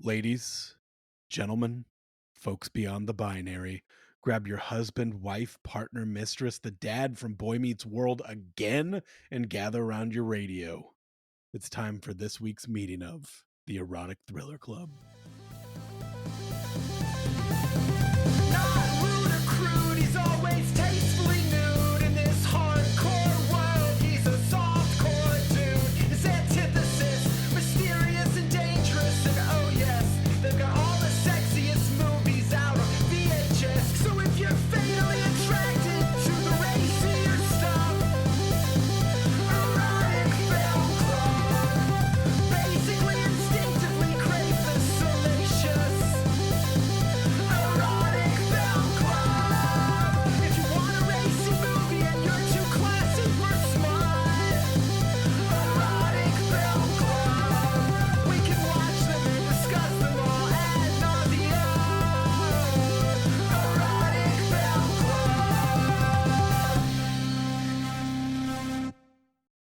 Ladies, gentlemen, folks beyond the binary, grab your husband, wife, partner, mistress, the dad from Boy Meets World again, and gather around your radio. It's time for this week's meeting of the Erotic Thriller Club. Not rude or crude, he's always tastefully nude. In this hardcore world, he's a softcore dude. His antithesis, mysterious and dangerous. And oh yes, they've got all the sexiest movies out on VHS. So if you're fatally attracted to the racier stuff, erotic film club. Basically, instinctively crave the salacious. Erotic Film Club. If you want a racy movie and you're too classy for smut, Erotic Film Club. We can watch them and discuss them all ad nauseam. Erotic Film Club.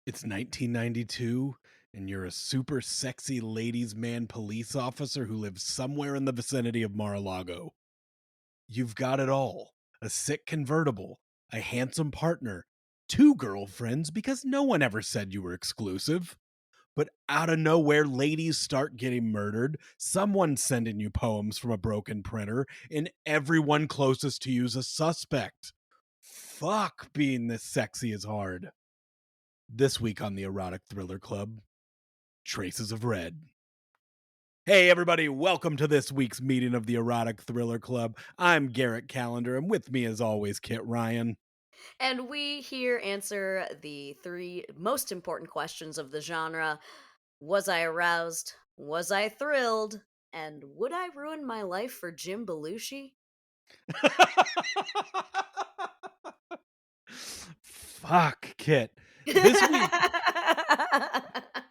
It's 1992, and you're a super sexy ladies' man police officer who lives somewhere in the vicinity of Mar-a-Lago. You've got it all: a sick convertible, a handsome partner, two girlfriends because no one ever said you were exclusive. But out of nowhere, ladies start getting murdered, someone sending you poems from a broken printer, and everyone closest to you's a suspect. Fuck, being this sexy is hard. This week on the Erotic Thriller Club, Traces of Red. Hey, everybody, welcome to this week's meeting of the Erotic Thriller Club. I'm Garrett Callender, and with me, as always, Kit Ryan. And we here answer the three most important questions of the genre. Was I aroused? Was I thrilled? And would I ruin my life for Jim Belushi? Fuck, Kit. This week,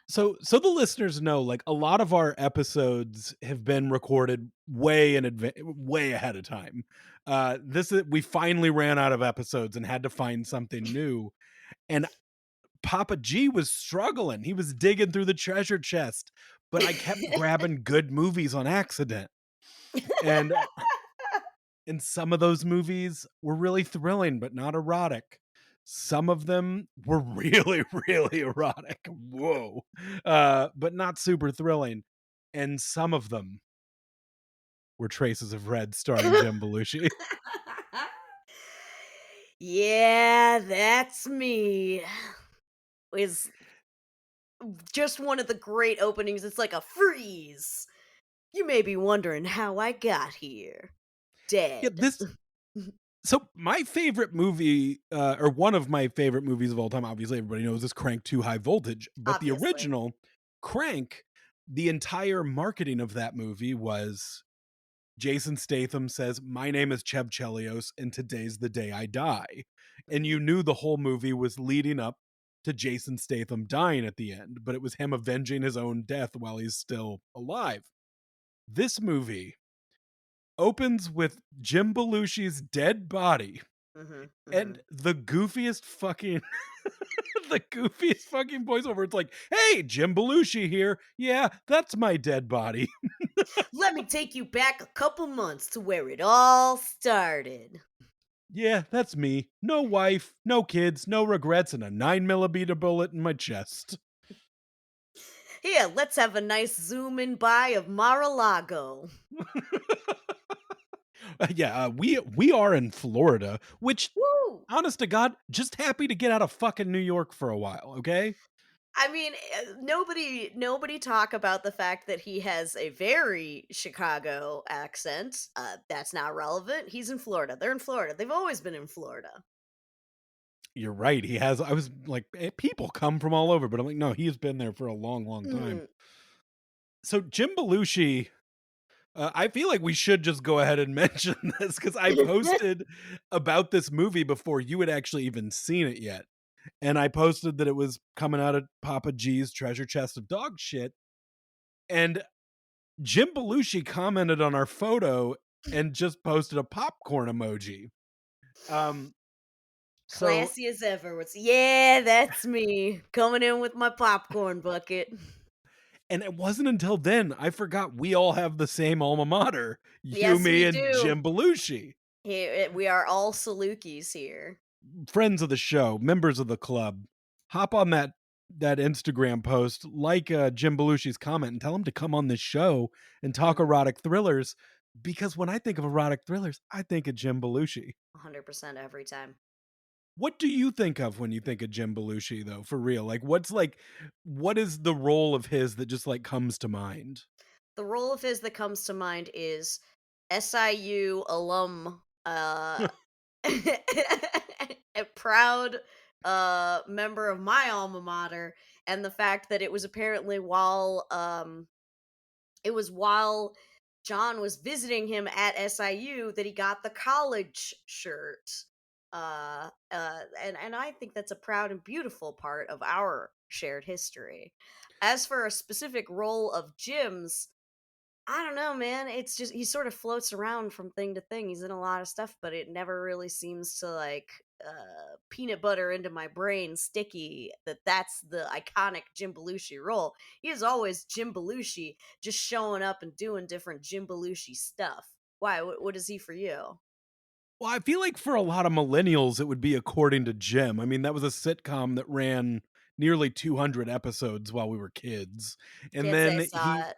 so the listeners know, like, a lot of our episodes have been recorded way in way ahead of time. We finally ran out of episodes and had to find something new. And Papa G was struggling. He was digging through the treasure chest, but I kept grabbing good movies on accident. And some of those movies were really thrilling, but not erotic. Some of them were really, really erotic. Whoa. But not super thrilling. And some of them were Traces of Red starring Jim Belushi. Yeah, that's me. Is just one of the great openings. It's like a freeze. You may be wondering how I got here. Yeah, Dead. so my favorite movie, or one of my favorite movies of all time, obviously everybody knows, is Crank 2 High Voltage. But the Obviously. original Crank, the entire marketing of that movie was Jason Statham says, "My name is Cheb Chelios, and today's the day I die." And you knew the whole movie was leading up to Jason Statham dying at the end, but it was him avenging his own death while he's still alive. This movie opens with Jim Belushi's dead body hmm and hmm the goofiest fucking the goofiest fucking voiceover. It's like, "Hey, Jim Belushi here. Yeah, that's my dead body." Let me take you back a couple months to where it all started. Yeah, that's me. No wife, no kids, no regrets, and a 9 millimeter bullet in my chest. Here, let's have a nice zoom in by of Mar-a-Lago. We are in Florida, which, Woo! honest to God, just happy to get out of fucking New York for a while. Okay. I mean, nobody talk about the fact that he has a very Chicago accent. That's not relevant. He's in Florida. They're in Florida. They've always been in Florida. You're right. He has. I was like, people come from all over, but I'm like, no, he has been there for a long, long time. Mhm. So Jim Belushi, I feel like we should just go ahead and mention this because I posted about this movie before you had actually even seen it yet. And I posted that it was coming out of Papa G's treasure chest of dog shit. And Jim Belushi commented on our photo and just posted a popcorn emoji. Um, so Classy as ever. Yeah, that's me coming in with my popcorn bucket. And it wasn't until then I forgot we all have the same alma mater, you, Yes, me, we and do. Jim Belushi. We are all Salukis here. Friends of the show, members of the club. Hop on that Instagram post, like, Jim Belushi's comment, and tell him to come on this show and talk Mhm. erotic thrillers, because when I think of erotic thrillers, I think of Jim Belushi. 100% every time. What do you think of when you think of Jim Belushi, though, for real? What is the role of his that just, like, comes to mind? The role of his that comes to mind is SIU alum, a proud member of my alma mater, and the fact that it was while John was visiting him at SIU that he got the college shirt. And I think that's a proud and beautiful part of our shared history. As for a specific role of Jim's, I don't know, man. It's just he sort of floats around from thing to thing. He's in a lot of stuff, but it never really seems to like peanut butter into my brain sticky that's the iconic Jim Belushi role. He is always Jim Belushi, just showing up and doing different Jim Belushi stuff. Why? What is he for you? Well, I feel like for a lot of millennials, it would be According to Jim. I mean, that was a sitcom that ran nearly 200 episodes while we were kids, and Can't say I then saw it.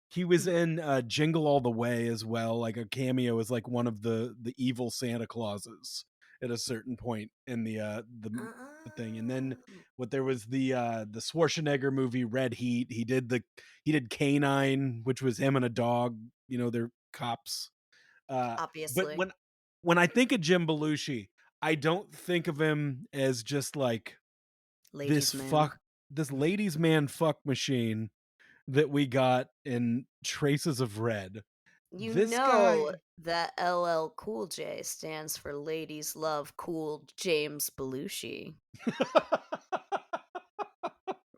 he was in, Jingle All the Way as well, like a cameo as, like, one of the evil Santa Clauses at a certain point in the thing, and then Um, there was the Schwarzenegger movie, Red Heat. He did Canine, which was him and a dog, they're cops. But Obviously, when I think of Jim Belushi, I don't think of him as just like this ladies' man. fuck this ladies man fuck machine that we got in Traces of Red. You This know guy that LL Cool J stands for Ladies Love Cool James Belushi,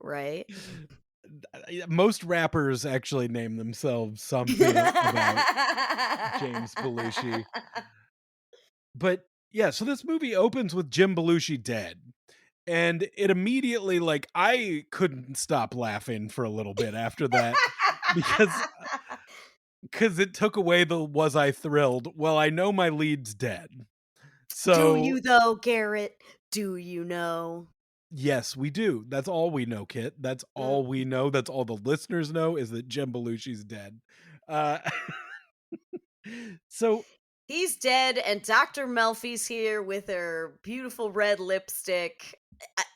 right? most rappers actually name themselves something about James Belushi. But yeah, so this movie opens with Jim Belushi dead. And it immediately, like, I couldn't stop laughing for a little bit after that because it took away the "was I thrilled?" Well, I know my lead's dead. Do So, you though, Garrett? Do you know? yes, we do. That's all we know, Kit. That's all Mm. we know. That's all the listeners know, is that Jim Belushi's dead. Uh, so He's dead, and Dr. Melfi's here with her beautiful red lipstick.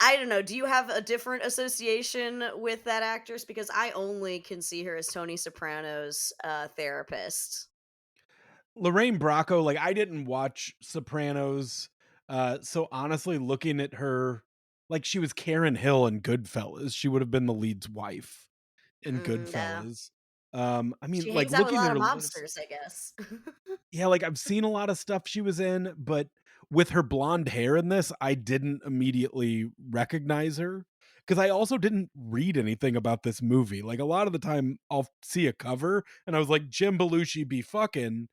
I don't know. Do you have a different association with that actress? Because I only can see her as Tony Soprano's therapist. Lorraine Bracco, like, I didn't watch Sopranos, so honestly, looking at her, like, she was Karen Hill in Goodfellas. She would have been the lead's wife in Yeah. Goodfellas. I mean, She like, hangs out with a looking lot at of her list, mobsters, I guess. yeah, like, I've seen a lot of stuff she was in, but with her blonde hair in this, I didn't immediately recognize her, because I also didn't read anything about this movie. Like, a lot of the time, I'll see a cover, and I was like, "Jim Belushi be fucking,"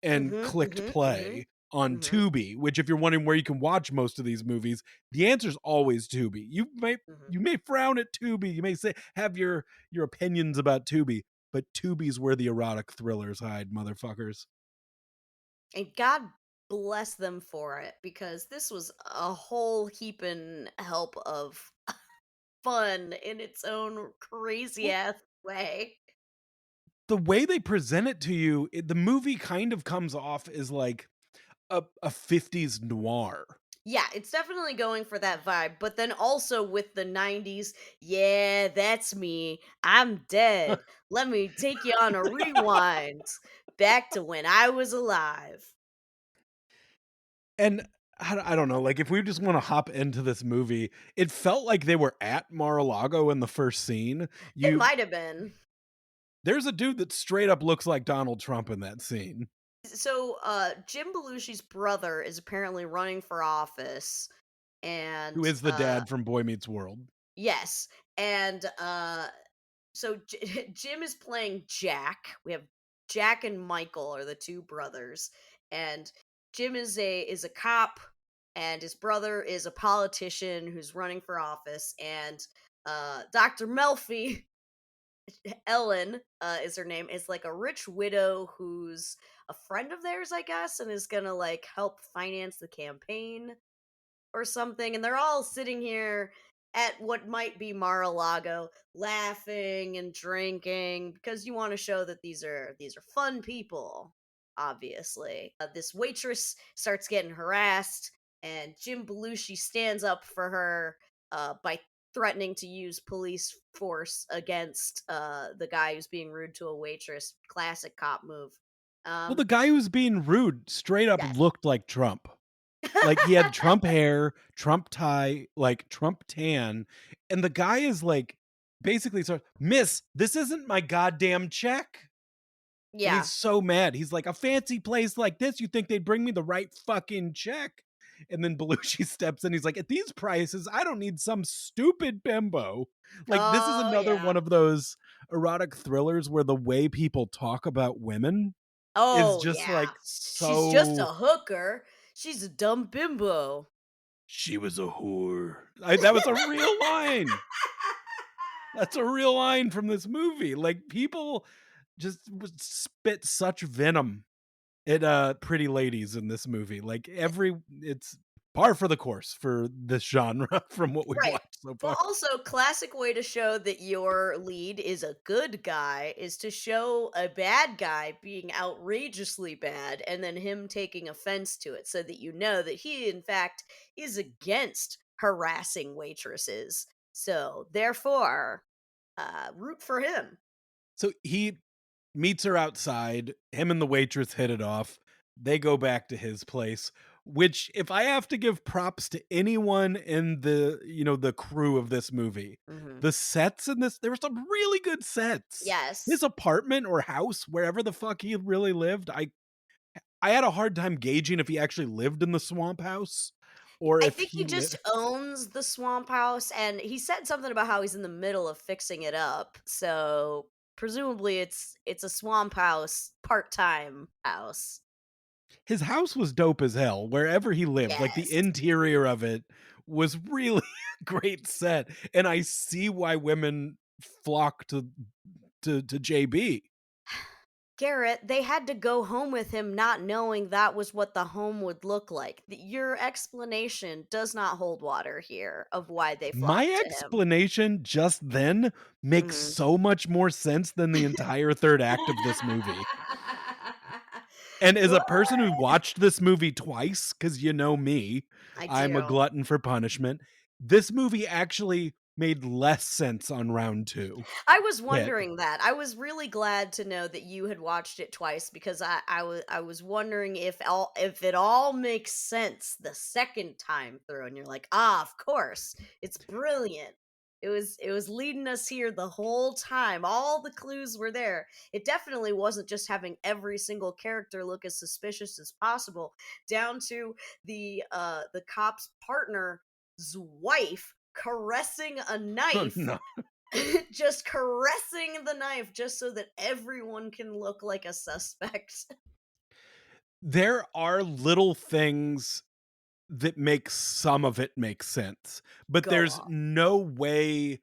and Mhm, clicked mhm, mhm, play on mhm, Tubi, which, if you're wondering where you can watch most of these movies, the answer is always Tubi. mhm. You may frown at Tubi, you may say have your opinions about Tubi, but Tubi's where the erotic thrillers hide, motherfuckers. And God bless them for it, because this was a whole heaping help of fun in its own crazy Well, ass way. the way they present it to you, the movie kind of comes off as like a 50s noir. Yeah, it's definitely going for that vibe, but then also with the 90s, yeah, that's me. I'm dead. Let me take you on a rewind back to when I was alive. And I don't know, like, if we just wanna hop into this movie, it felt like they were at Mar-a-Lago in the first scene. It You might have been. There's a dude that straight up looks like Donald Trump in that scene, So, Jim Belushi's brother is apparently running for office, who and is the dad from Boy Meets World. yes, and so Jim is playing Jack. We have Jack and Michael are the two brothers, and Jim is a cop, and his brother is a politician who's running for office, and Dr. Melfi. Ellen, is her name, is like a rich widow who's a friend of theirs, I guess, and is gonna like help finance the campaign or something. And they're all sitting here at what might be Mar-a-Lago, laughing and drinking because you want to show that these are fun people. Obviously, this waitress starts getting harassed, and Jim Belushi stands up for her by threatening to use police force against the guy who's being rude to a waitress. Classic cop move. Well, the Um, guy who was being rude straight up yes. looked like Trump. Like, he had Trump hair, Trump tie, like, Trump tan, and the guy is, like, basically sort of, "Miss, this isn't my goddamn check." And he's Yeah. so mad. He's like, "A fancy place like this, you think they'd bring me the right fucking check?" And then Belushi steps in, he's like, "At these prices, I don't need some stupid bimbo." Like, this is Oh another one yeah. of those erotic thrillers where the way people talk about women is Oh, just, yeah. like, She's just a so hooker. She's a dumb bimbo. "She was a whore." That was a real line. That's a real line from this movie. Like, people just would spit such venom at, pretty ladies in this movie. Like, it's par for the course for this genre from what we've Right. watched so Well, far. also, classic way to show that your lead is a good guy is to show a bad guy being outrageously bad and then him taking offense to it so that you know that he, in fact, is against harassing waitresses. So, therefore, root for him. So he meets her outside, him and the waitress hit it off. They go back to his place, which if I have to give props to anyone in the crew of this movie, Hmm. the sets in this, there were some really good sets. His Yes. apartment or house, wherever the fuck he really lived, I had a hard time gauging if he actually lived in the swamp house or I if think he he just owns the swamp house, and he said something about how he's in the middle of fixing it up. So presumably, it's a swamp house, part-time house. his house was dope as hell wherever he lived. Like, the Yes. interior of it was really a great set, and I see why women flock to JB. Garrett, they had to go home with him not knowing that was what the home would look like. Your explanation does not hold water here of why they My flocked to him. explanation just then makes Mhm. so much more sense than the entire 3rd act of this movie. And as a What? person who watched this movie twice, because you know me, I I'm a do. glutton for punishment, this movie actually made less sense on round 2. I was Hit. wondering that. I was really glad to know that you had watched it twice because I was wondering if it all makes sense the second time through, and you're like, ah, of course, it's brilliant. It was leading us here the whole time. All the clues were there. It definitely wasn't just having every single character look as suspicious as possible, down to the cop's partner's wife caressing a Oh, knife, no. just caressing the knife just so that everyone can look like a suspect. There are little things that make some of it make sense, but Go there's on. no way.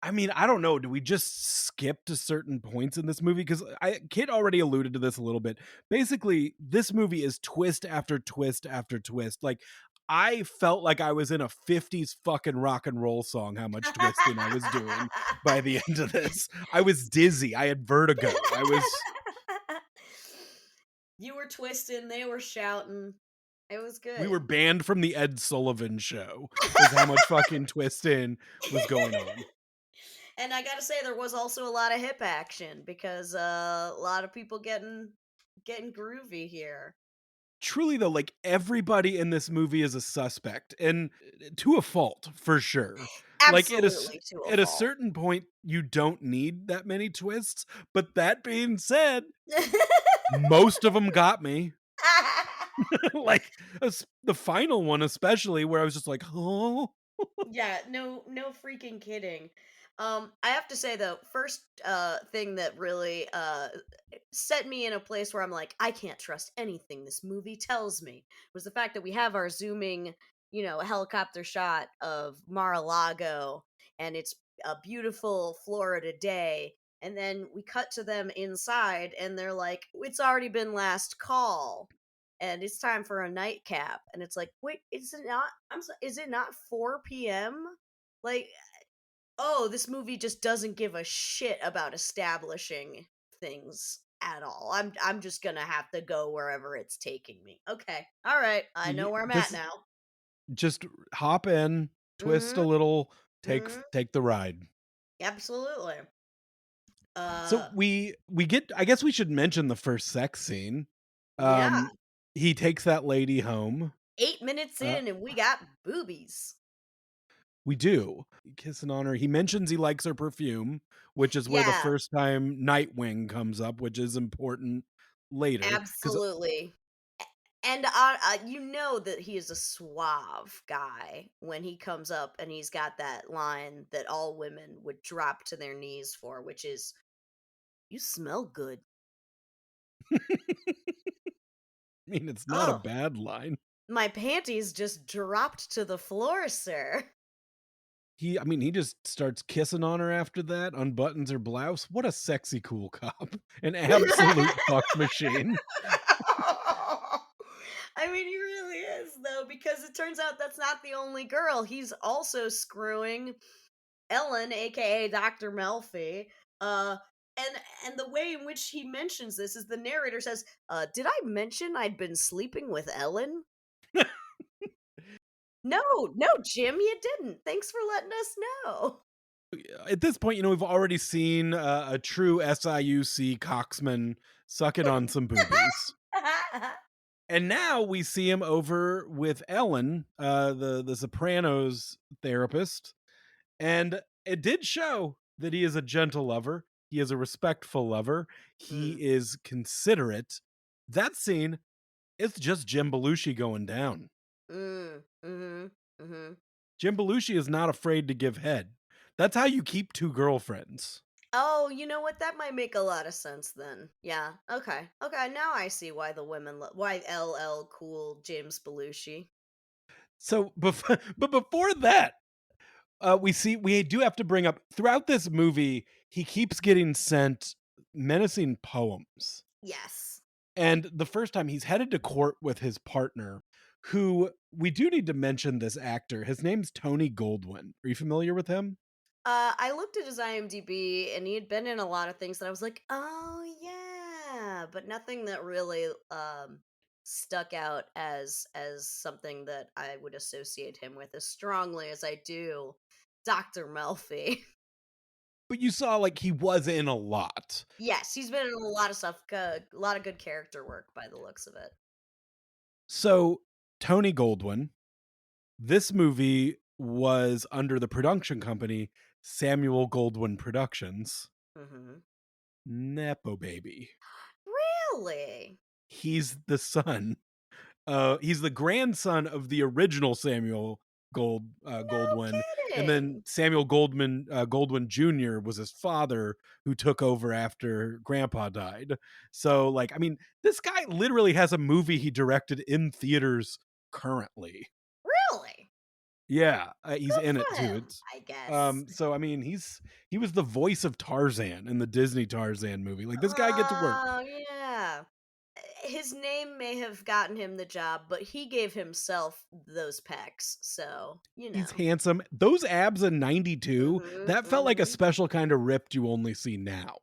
I mean, I don't know. Do we just skip to certain points in this movie? Because Kit already alluded to this a little bit. Basically, this movie is twist after twist after twist. Like, I felt like I was in a 50s fucking rock and roll song, how much twisting I was doing by the end of this. I was dizzy. I had vertigo. You were twisting, they were shouting. It was We were good. banned from the Ed Sullivan show, is how much fucking twisting was going on. And I gotta say, there was also a lot of hip action because a lot of people getting groovy here. Truly though, like, everybody in this movie is a suspect, and to a fault for sure. Like, Absolutely to a at a fault. certain point you don't need that many twists, but that being said, most of them got me. Like, the final one especially, where I was just like, oh. Yeah, no freaking kidding. I have to say though, first thing that really set me in a place where I'm like, I can't trust anything this movie tells me, was the fact that we have our zooming, helicopter shot of Mar-a-Lago, and it's a beautiful Florida day. And then we cut to them inside, and they're like, "It's already been last call, and it's time for a nightcap." And it's like, "Wait, is it not? Is it not 4 p.m.?" Like, oh, this movie just doesn't give a shit about establishing things at all. I'm just gonna have to go wherever it's taking me. Okay, all right, I know where I'm at This now. just hop in, twist a Mm-hmm. little, Mm-hmm. take the ride. Absolutely. So Uh, we get I guess we should mention the first sex scene. yeah. Um, he takes that lady home. 8 minutes Uh, in, and we got boobies. we do. Kissing on her. He mentions he likes her perfume, which is where the Yeah, first time Nightwing comes up, which is important later. Because absolutely. And you know that he is a suave guy when he comes up and he's got that line that all women would drop to their knees for, which is, "You smell good." I mean, it's not a Oh, bad line. my panties just dropped to the floor, sir. I mean, he just starts kissing on her after that, unbuttons her blouse. What a sexy cool cop. An absolute fuck machine. I mean, he really is, though, because it turns out that's not the only girl. He's also screwing Ellen, aka Dr. Melfi. Uh, and the way in which he mentions this is the narrator says, "Did I mention I'd been sleeping with Ellen?" No, no, Jim, you didn't. Thanks for letting us know. At this point, we've already seen a true SIUC coxman sucking on some boobies. And now we see him over with Ellen, the Sopranos therapist, and it did show that he is a gentle lover. He is a respectful lover. Mm, He is considerate. That scene, it's just Jim Belushi going down. mhm, mhm. Jim Belushi is not afraid to give head. That's how you keep two girlfriends. Oh, you know what? That might make a lot of sense then. Yeah. Okay. Okay. Now I see why the women why LL Cool James Belushi. So, but before that, we do have to bring up throughout this movie, he keeps getting sent menacing poems. Yes. And the first time he's headed to court with his partner, who we do need to mention this actor. His name's Tony Goldwyn. Are you familiar with him? I looked at his IMDb and he had been in a lot of things that I was like, "Oh yeah," but nothing that really stuck out as something that I would associate him with as strongly as I do Dr. Melfi. But you saw like he was in a lot. Yes, he's been in a lot of stuff, good, a lot of good character work by the looks of it. So Tony Goldwyn, this movie was under the production company Samuel Goldwyn Productions. Mhm. Nepo baby. Really? He's the son. He's the grandson of the original Samuel No Goldwyn, and then kidding. Goldwyn Jr. was his father who took over after Grandpa died. So, like, I mean, this guy literally has a movie he directed in theaters currently. Really? Yeah, he's Good in it for too. him, I guess. So I mean, he was the voice of Tarzan in the Disney Tarzan movie. Like, this guy gets work. Oh, yeah. His name may have gotten him the job, but he gave himself those pecs, so, you He's know. handsome. Those abs in '92, Mhm, that felt like a mhm. special kind of ripped you only see now.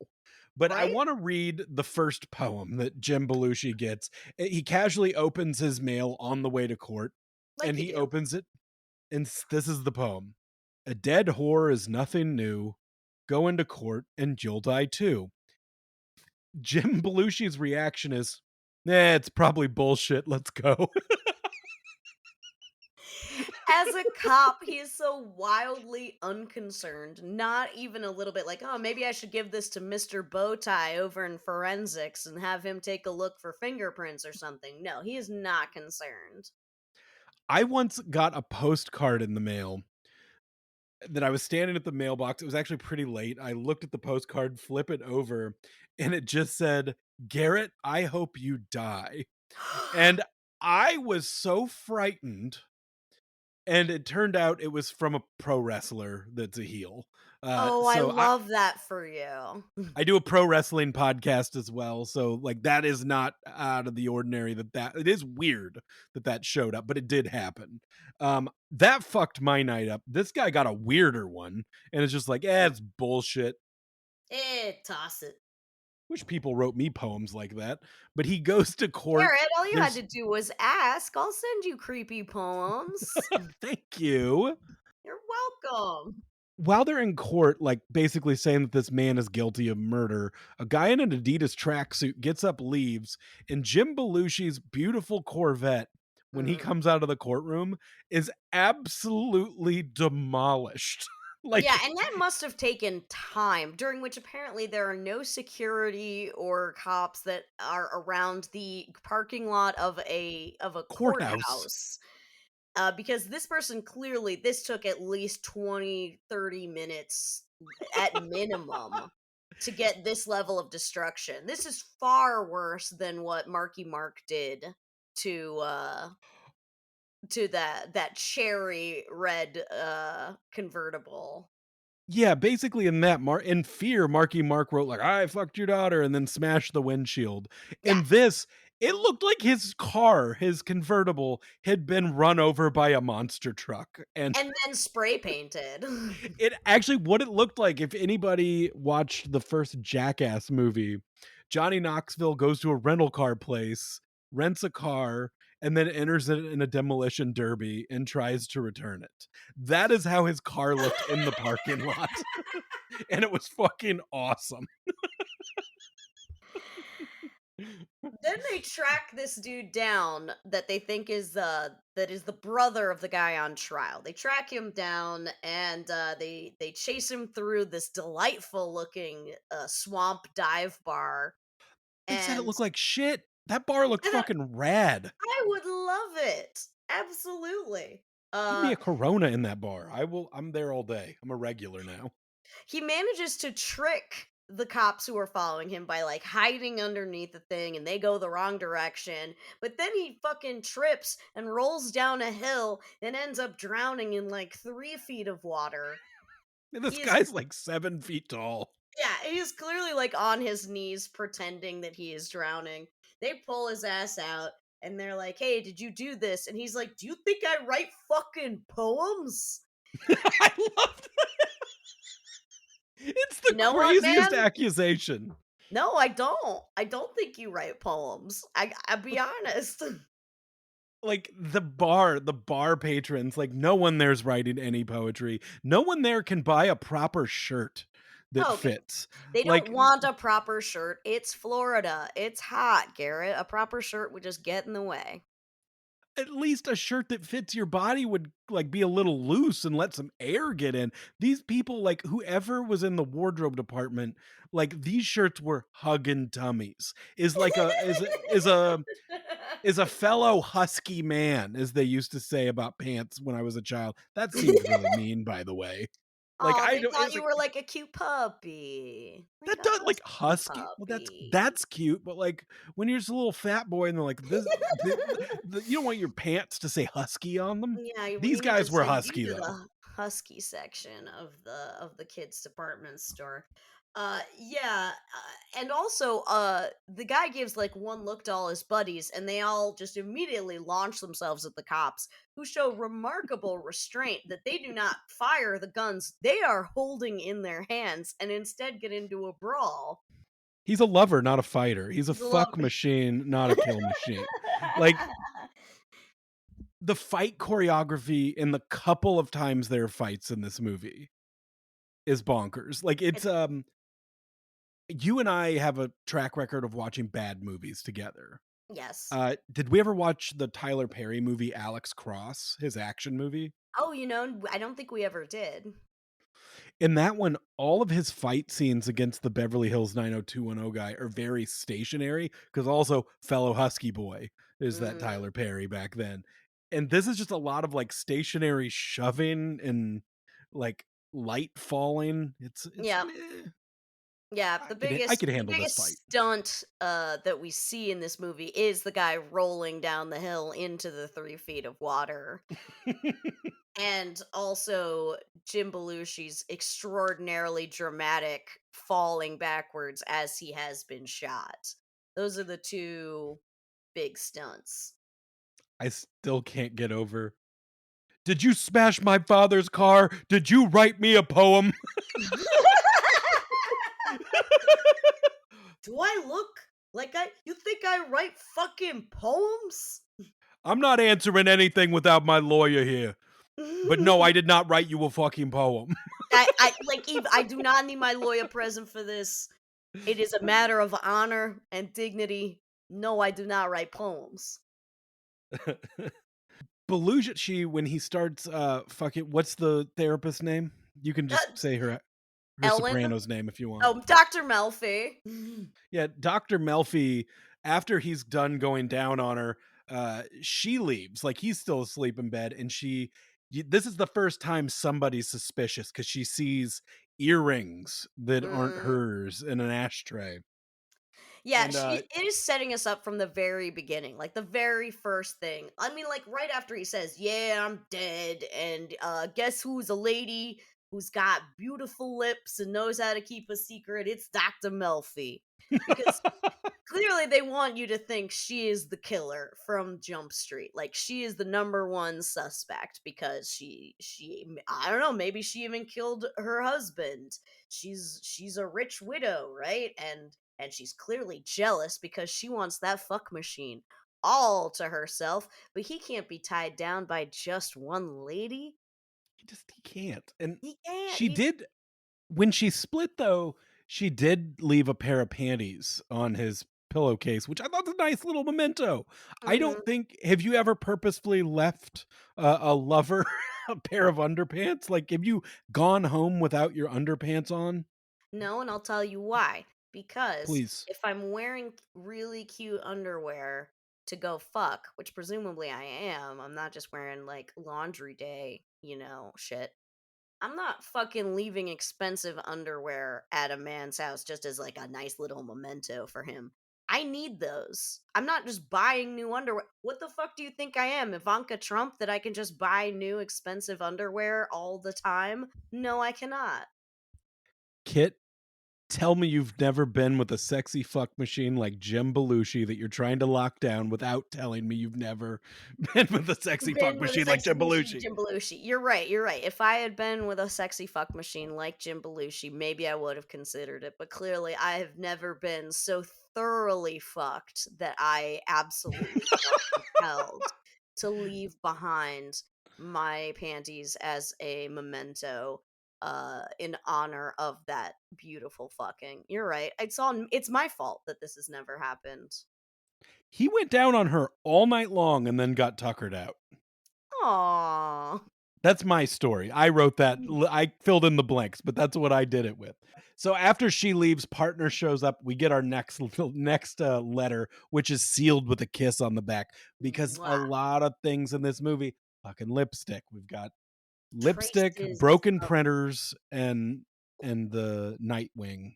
But I Right? wanna read the first poem that Jim Belushi gets. He casually opens his mail on the way to court, Like and you he do. opens it, and this is the poem. "A dead whore is nothing new. Go into court and you'll die too." Jim Belushi's reaction is, it's probably bullshit, let's go." As a cop, he is so wildly unconcerned, not even a little bit like, "Oh, maybe I should give this to Mr. Bowtie over in forensics and have him take a look for fingerprints or something." No, he is not concerned. I once got a postcard in the mail that I was standing at the mailbox. It was actually pretty late. I looked at the postcard, flip it over, and it just said, "Garrett, I hope you die." And I was so frightened. And it turned out it was from a pro wrestler that's a heel. Oh, I So love that for you. I do a pro wrestling podcast as well, so, like, that is not out of the ordinary that it is weird that that showed up, but it did happen. That fucked my night up. This guy got a weirder one, and it's just like, "Eh, it's bullshit." Toss it. Wish people wrote me poems like that, but he goes to court. Garrett, all you had There's to do was ask. I'll send you creepy poems. Thank you. You're welcome. While they're in court, like, basically saying that this man is guilty of murder, a guy in an Adidas tracksuit gets up, leaves, and Jim Belushi's beautiful Corvette, when he Mm. comes out of the courtroom, is absolutely demolished. Yeah, Like, and that must have taken time, during which apparently there are no security or cops that are around the parking lot of a courthouse. courthouse. Because this person clearly this took at least 20-30 minutes at minimum to get this level of destruction. This is far worse than what Marky Mark did to that cherry red convertible. Yeah, basically in that in Fear, Marky Mark wrote like, "I fucked your daughter," and then smashed the windshield. Yeah, In this, it looked like his car, his convertible, had been run over by a monster truck, and and then spray painted. it actually what it looked like, if anybody watched the first Jackass movie, Johnny Knoxville goes to a rental car place, rents a car, and then enters it in a demolition derby and tries to return it. That is how his car looked in the parking lot, and it was fucking awesome. Then they track this dude down that they think is that is the brother of the guy on trial. They track him down and they chase him through this delightful looking swamp dive bar. They said it And looked like shit. That bar looked and fucking rad. I would love it. Absolutely. Give me Uh a Corona in that bar. I'm there all day. I'm a regular now. he manages to trick the cops who are following him by like hiding underneath the thing and they go the wrong direction, but then he fucking trips and rolls down a hill and ends up drowning in like 3 feet of water. This He is guy's like 7 feet tall. Yeah, he is clearly like on his knees pretending that he is drowning. They pull his ass out and they're like, "Hey, did you do this?" And he's like, "Do you think I write fucking poems?" I love It's the You know what, craziest man? accusation. No, I don't. I don't think you write poems. I'll be honest. Like, the bar patrons, like, no one there's writing any poetry. No one there can buy a proper shirt that Oh, okay. fits. They don't Like, want a proper shirt. It's Florida. It's hot, Garrett. A proper shirt would just get in the way. at least a shirt that fits your body would, like, be a little loose and let some air get in. These people, like, whoever was in the wardrobe department, like, these shirts were hugging tummies. Is a fellow husky man, as they used to say about pants when I was a child. That seemed really mean, by the way. Like, Oh, I they don't thought it's you like, were like a cute puppy. Like that a does like, husky husky? Well, puppy. that's cute, but, like, when you're just a little fat boy and they're like, "This you don't want your pants to say husky on them." Yeah, we These need to guys were send you husky, to though. the husky section of the kids department store. Yeah, and also the guy gives like one look to all his buddies and they all just immediately launch themselves at the cops who show remarkable restraint that they do not fire the guns they are holding in their hands and instead get into a brawl. He's a lover, not a fighter. He's a He's a love. fuck machine, not a kill machine. Like, the fight choreography in the couple of times there are fights in this movie is bonkers. Like, It- you and I have a track record of watching bad movies together. yes. Did we ever watch the Tyler Perry movie Alex Cross, his action movie? Oh, I don't think we ever did. In that one, all of his fight scenes against the Beverly Hills 90210 guy are very stationary, because also fellow Husky boy is that Mhm. Tyler Perry back then. And this is just a lot of like stationary shoving and like light falling. It's Yeah. meh. Yeah, I could the handle this biggest fight. stunt that we see in this movie is the guy rolling down the hill into the 3 feet of water, and also Jim Belushi's extraordinarily dramatic falling backwards as he has been shot. Those are the two big stunts. I still can't get over. Did you smash my father's car? Did you write me a poem? Do I look like you think I write fucking poems? I'm not answering anything without my lawyer here. But no, I did not write you a fucking poem. I like I do not need my lawyer present for this. It is a matter of honor and dignity. No, I do not write poems. Belushi, when he starts fucking, what's the therapist's name? You can just say her Ellen? Soprano's name if you want. Oh, Dr. Melfi. Yeah, Dr. Melfi, after he's done going down on her, she leaves. Like he's still asleep in bed, and this is the first time somebody's suspicious because she sees earrings that aren't Mm. hers in an ashtray. Yeah, And it is setting us up from the very beginning, like the very first thing. I mean, like right after he says, "Yeah, I'm dead," and guess who's a lady who's got beautiful lips and knows how to keep a secret? It's Dr. Melfi. Because clearly they want you to think she is the killer from Jump Street. Like she is the number one suspect because I don't know, maybe she even killed her husband. She's a rich widow, right? And she's clearly jealous because she wants that fuck machine all to herself, but he can't be tied down by just one lady. he can't. And He can't. she He's did when she split though, she did leave a pair of panties on his pillowcase, which I thought was a nice little memento. I don't Mhm. think have you ever purposefully left a lover a pair of underpants? Like, have you gone home without your underpants on? No, and I'll tell you why. Because Please. if I'm wearing really cute underwear to go fuck, which presumably I am, I'm not just wearing like laundry day, shit. I'm not fucking leaving expensive underwear at a man's house just as like a nice little memento for him. I need those. I'm not just buying new underwear. What the fuck do you think I am? Ivanka Trump that I can just buy new expensive underwear all the time? No, I cannot. Kit, tell me you've never been with a sexy fuck machine like Jim Belushi that you're trying to lock down without telling me you've never been with a sexy fuck Been with a machine like sexy Jim Belushi, Belushi. Jim Belushi. You're right, you're right. If I had been with a sexy fuck machine like Jim Belushi, maybe I would have considered it, but clearly I have never been so thoroughly fucked that I absolutely felt compelled to leave behind my panties as a memento in honor of that beautiful fucking. You're right. It's my fault that this has never happened. He went down on her all night long and then got tuckered out. Aww. That's my story. I wrote that. I filled in the blanks, but that's what I did it with. So after she leaves, partner shows up. We get our next letter, which is sealed with a kiss on the back because a Mwah. lot of things in this movie, fucking lipstick. We've got lipstick, Traces broken of printers, and the Nightwing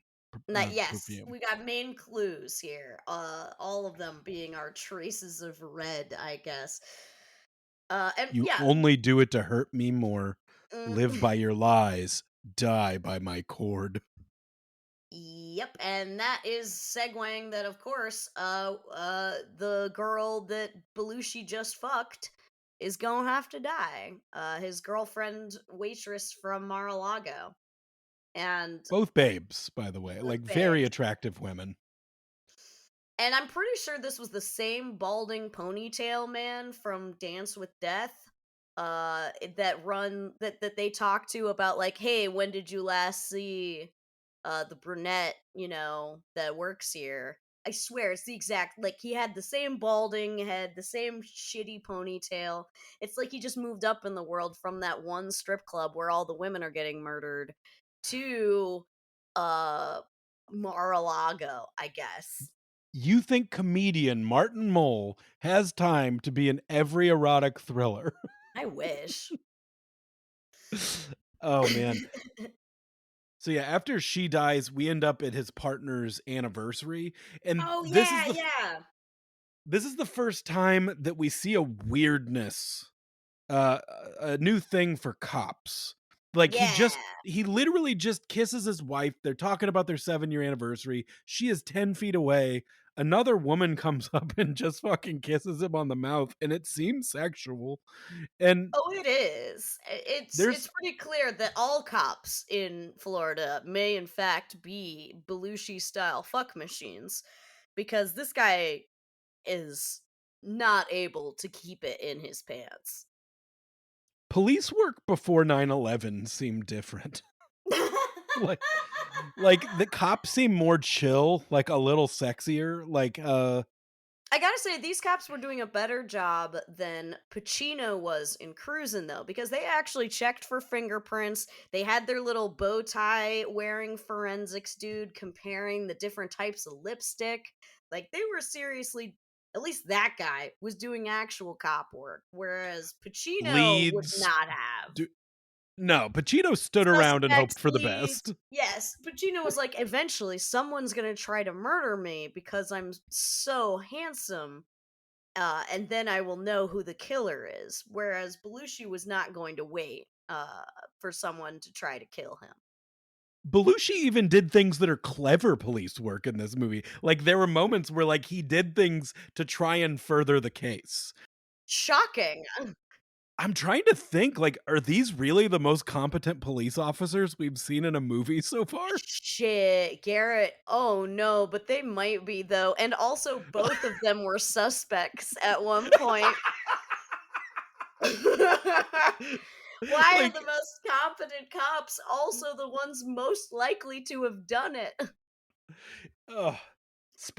yes, perfume. we got main clues here. All of them being our traces of red, I guess. And You yeah, only do it to hurt me more. Live mm, by your lies, die by my cord. yep, and that is segueing that, of course, the girl that Belushi just fucked is gonna have to die. His girlfriend, waitress from Mar-a-Lago, and Both babes, by the way, both like very babes. attractive women. And I'm pretty sure this was the same balding ponytail man from Dance with Death that they talked to about like, "Hey, when did you last see the brunette, that works here?" I swear it's the exact like he had the same balding head, the same shitty ponytail. It's like he just moved up in the world from that one strip club where all the women are getting murdered to uh Mar-a-Lago, I guess. You think comedian Martin Mull has time to be in every erotic thriller? I wish. Oh man. So yeah, after she dies, we end up at his partner's anniversary, and Oh, yeah, yeah. this is the first time that we see a weirdness, a new thing for cops. Like, Yeah. he literally just kisses his wife, they're talking about their 7-year anniversary, she is 10 feet away, another woman comes up and just fucking kisses him on the mouth, and it seems sexual, and Oh, it is. there's It's pretty clear that all cops in Florida may in fact be Belushi style fuck machines because this guy is not able to keep it in his pants. police work before 9/11 seemed different. Like the cops seem more chill, like, a little sexier, I gotta say, these cops were doing a better job than Pacino was in Cruisin', though, because they actually checked for fingerprints. They had their little bow tie wearing forensics dude comparing the different types of lipstick. Like, they were seriously, at least that guy was doing actual cop work, whereas Pacino would leads not have. do no, Pacino stood around and Suspects, hoped for the leads. best. Yes, Pacino was like, eventually, someone's gonna try to murder me because I'm so handsome, and then I will know who the killer is. Whereas Belushi was not going to wait for someone to try to kill him. Belushi even did things that are clever police work in this movie. Like, there were moments where, like, he did things to try and further the case. Shocking. I'm trying to think, like, are these really the most competent police officers we've seen in a movie so far? Shit, Garrett. Oh no, but they might be though. And also, both of them were suspects at one point. Why are Like, the most competent cops also the ones most likely to have done it? ugh.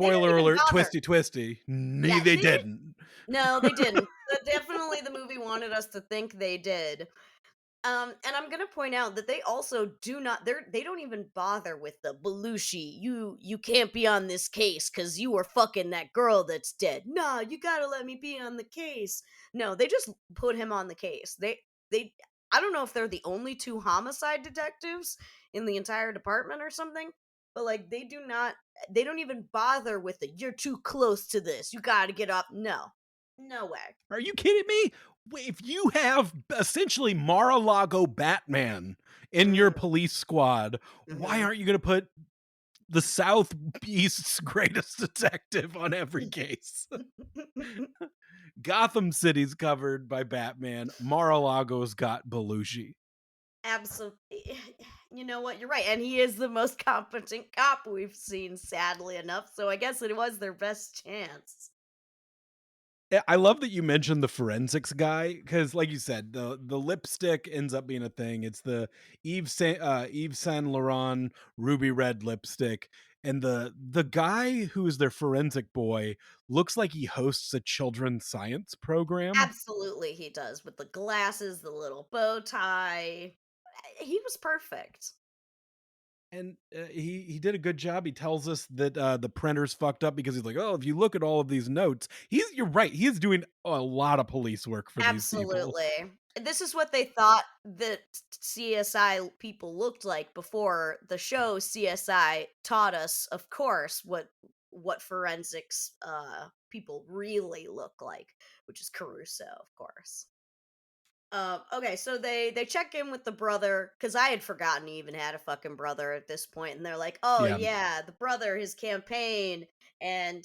They didn't Spoiler even alert, bother. twisty twisty. Nee, Yeah, they they didn't. didn't. No, they didn't. But definitely the movie wanted us to think they did. And I'm gonna point out that they also do not they don't even bother with the Belushi. You can't be on this case because you were fucking that girl that's dead. Nah, you gotta let me be on the case. No, they just put him on the case. They I don't know if they're the only two homicide detectives in the entire department or something, but like they don't even bother with the you're too close to this. You gotta get up. No. No way. Are you kidding me? If you have essentially Mar-a-Lago Batman in your Mm, police squad, why mhm. aren't you gonna put the Southeast's greatest detective on every case? Gotham City's covered by Batman. Mar-a-Lago's got Belushi. Absolutely. You know what? You're right. And he is the most competent cop we've seen, sadly enough. So I guess it was their best chance. I love that you mentioned the forensics guy because, like you said, the lipstick ends up being a thing. It's the Yves Saint Laurent ruby red lipstick, and the guy who is their forensic boy looks like he hosts a children's science program. Absolutely, he does. With the glasses, the little bow tie. He was perfect. And he did a good job. He tells us that the printer's fucked up because he's like, oh, if you look at all of these notes, you're right. He is doing a lot of police work for these people. Absolutely. This is what they thought that CSI people looked like before the show CSI taught us, of course, what forensics people really look like, which is Caruso, of course. Okay, so they check in with the brother because I had forgotten he even had a fucking brother at this point, and they're like, "Oh Yeah, yeah, the brother, his campaign," and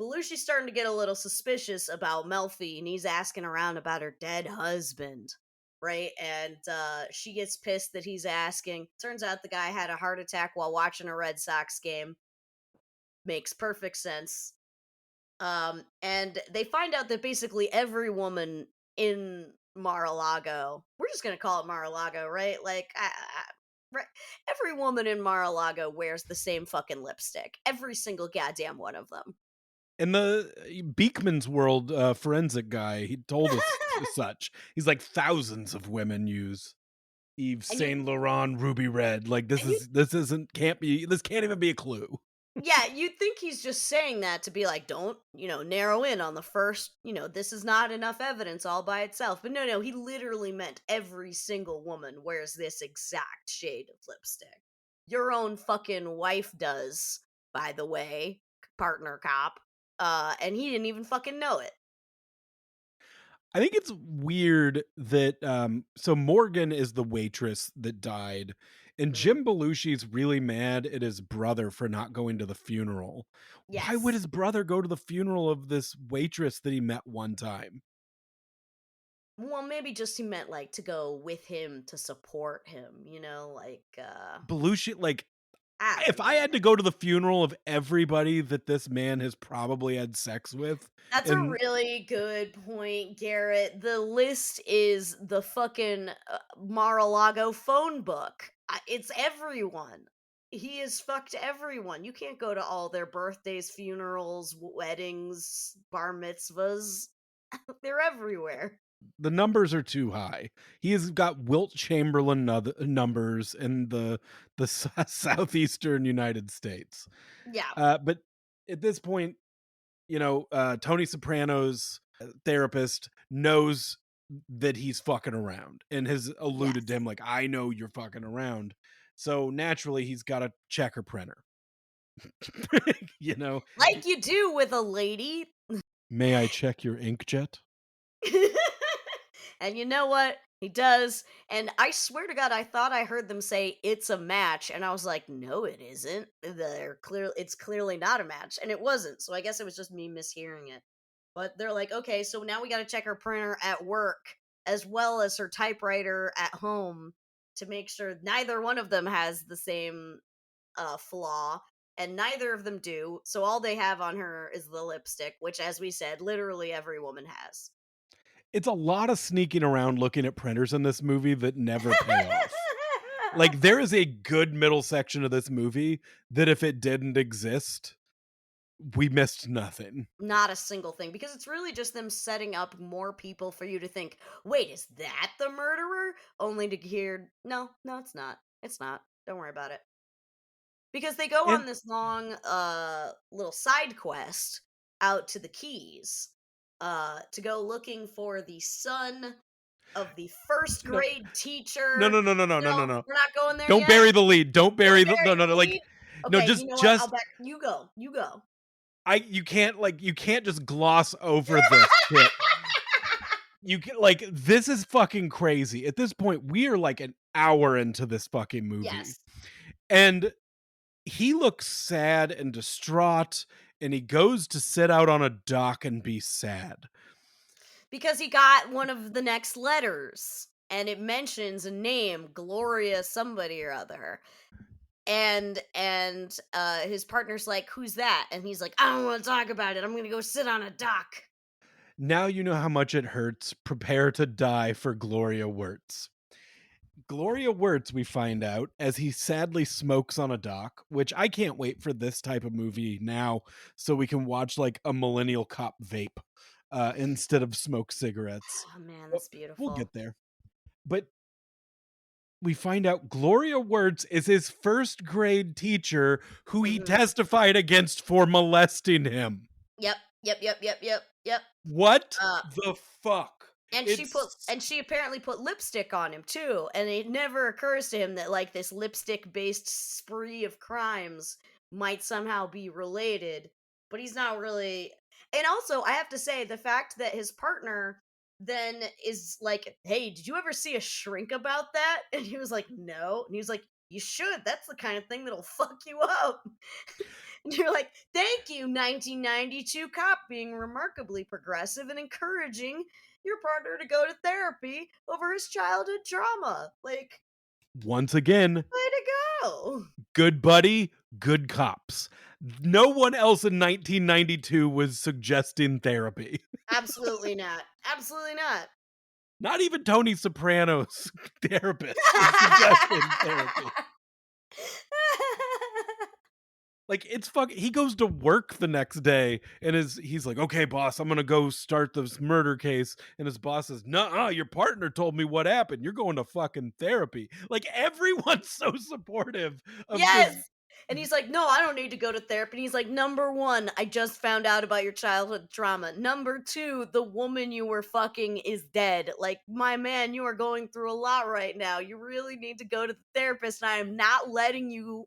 Belushi's starting to get a little suspicious about Melfi, and he's asking around about her dead husband, right? And she gets pissed that he's asking. Turns out the guy had a heart attack while watching a Red Sox game. Makes perfect sense. And they find out that basically every woman in Mar-a-Lago, we're just gonna call it Mar-a-Lago, right? Like, right, every woman in Mar-a-Lago wears the same fucking lipstick. Every single goddamn one of them. and the Beekman's World forensic guy, he told us such. He's like thousands of women use Yves and you Saint Laurent ruby red. Like and you this can't even be a clue. Yeah, you'd think he's just saying that to be like, don't, narrow in on the first, this is not enough evidence all by itself. But no, he literally meant every single woman wears this exact shade of lipstick. Your own fucking wife does, by the way, partner cop. And he didn't even fucking know it. I think it's weird that so Morgan is the waitress that died, and Mhm. Jim Belushi's really mad at his brother for not going to the funeral. Why would Yes. his brother go to the funeral of this waitress that he met one time? Well, maybe just he meant, like, to go with him to support him, like, Belushi, like, I if don't I had know. to go to the funeral of everybody that this man has probably had sex with, That's a and really good point, Garrett. The list is the fucking Mar-a-Lago phone book. It's everyone. He has fucked everyone. You can't go to all their birthdays, funerals, weddings, bar mitzvahs. They're everywhere. the numbers are too high. He has got Wilt Chamberlain numbers in the southeastern United States. Yeah. But at this point, Tony Soprano's therapist knows that he's fucking around and has alluded to Yes. him like, I know you're fucking around. So naturally, he's got a checker printer. you know, Like you do with a lady. May I check your inkjet? And you know what? He does. And I swear to God, I thought I heard them say it's a match, and I was like, no, it isn't. It's clearly not a match, and it wasn't. So I guess it was just me mishearing it. But they're like, okay, so now we got to check her printer at work as well as her typewriter at home to make sure neither one of them has the same flaw. And neither of them do. So all they have on her is the lipstick, which, as we said, literally every woman has. It's a lot of sneaking around looking at printers in this movie that never pay off. Like, there is a good middle section of this movie that if it didn't exist, we missed nothing. Not a single thing, because it's really just them setting up more people for you to think, "Wait, is that the murderer?" Only to hear, "No, no, it's not. It's not. Don't worry about it." Because they go And on this long little side quest out to the Keys to go looking for the son of the first no, grade no, teacher. no, no, no, no, no, no, No, no. we're not going there Don't yet. bury the lead. Don't Don't bury the bury no, no, no. the Like, lead. no, Okay, you just know what? I'll just back you go. You go. you can't just gloss over this shit. You can like this is fucking crazy. At this point, we are like an hour into this fucking movie. Yes. And he looks sad and distraught, and he goes to sit out on a dock and be sad. Because he got one of the next letters and it mentions a name, Gloria somebody or other. And his partner's like, "Who's that?" And he's like, "I don't want to talk about it. I'm going to go sit on a dock." Now you know how much it hurts. Prepare to die for Gloria Wirtz. Gloria Wirtz, we find out, as he sadly smokes on a dock, which I can't wait for this type of movie now so we can watch like a millennial cop vape instead of smoke cigarettes. Oh man, But that's we'll beautiful. get there. But we find out Gloria Wirtz is his first grade teacher who he Mhm. testified against for molesting him. Yep. Yep, yep, yep, yep, yep. What Uh the fuck? It's and she apparently put lipstick on him too, and it never occurs to him that like this lipstick based spree of crimes might somehow be related, but he's not really. And also, I have to say the fact that his partner then is like, "Hey, did you ever see a shrink about that?" And he was like, "No." And he was like, "You should. That's the kind of thing that'll fuck you up." And you're like, "Thank you, 1992 cop, being remarkably progressive and encouraging your partner to go to therapy over his childhood trauma." Like, once again way to go. good buddy, good cops. No one else in 1992 was suggesting therapy. Absolutely not. Absolutely not. Not even Tony Soprano's therapist is suggesting therapy. Like it's fuck he goes to work the next day and he's like, "Okay, boss, I'm going to go start this murder case." And his boss says, "Nuh-uh, your partner told me what happened. You're going to fucking therapy." Like everyone's so supportive of this. Yes. And he's like, "No, I don't need to go to therapy." And he's like, "Number one, I just found out about your childhood trauma. Number two, the woman you were fucking is dead. Like, my man, you are going through a lot right now. You really need to go to the therapist, and I am not letting you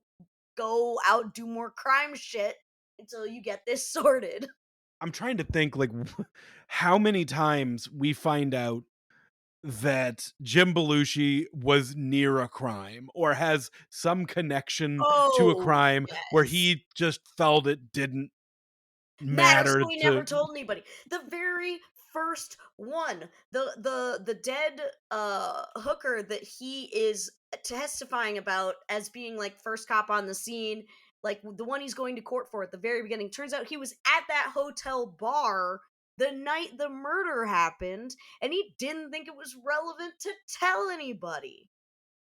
go out do more crime shit until you get this sorted." I'm trying to think, like, how many times we find out that Jim Belushi was near a crime or has some connection to a Oh, crime where yes. he just felt it didn't Matter, so matter he never to. told anybody. The very first one, the dead, hooker that he is testifying about as being, like, first cop on the scene, like, the one he's going to court for at the very beginning, turns out he was at that hotel bar the night the murder happened, and he didn't think it was relevant to tell anybody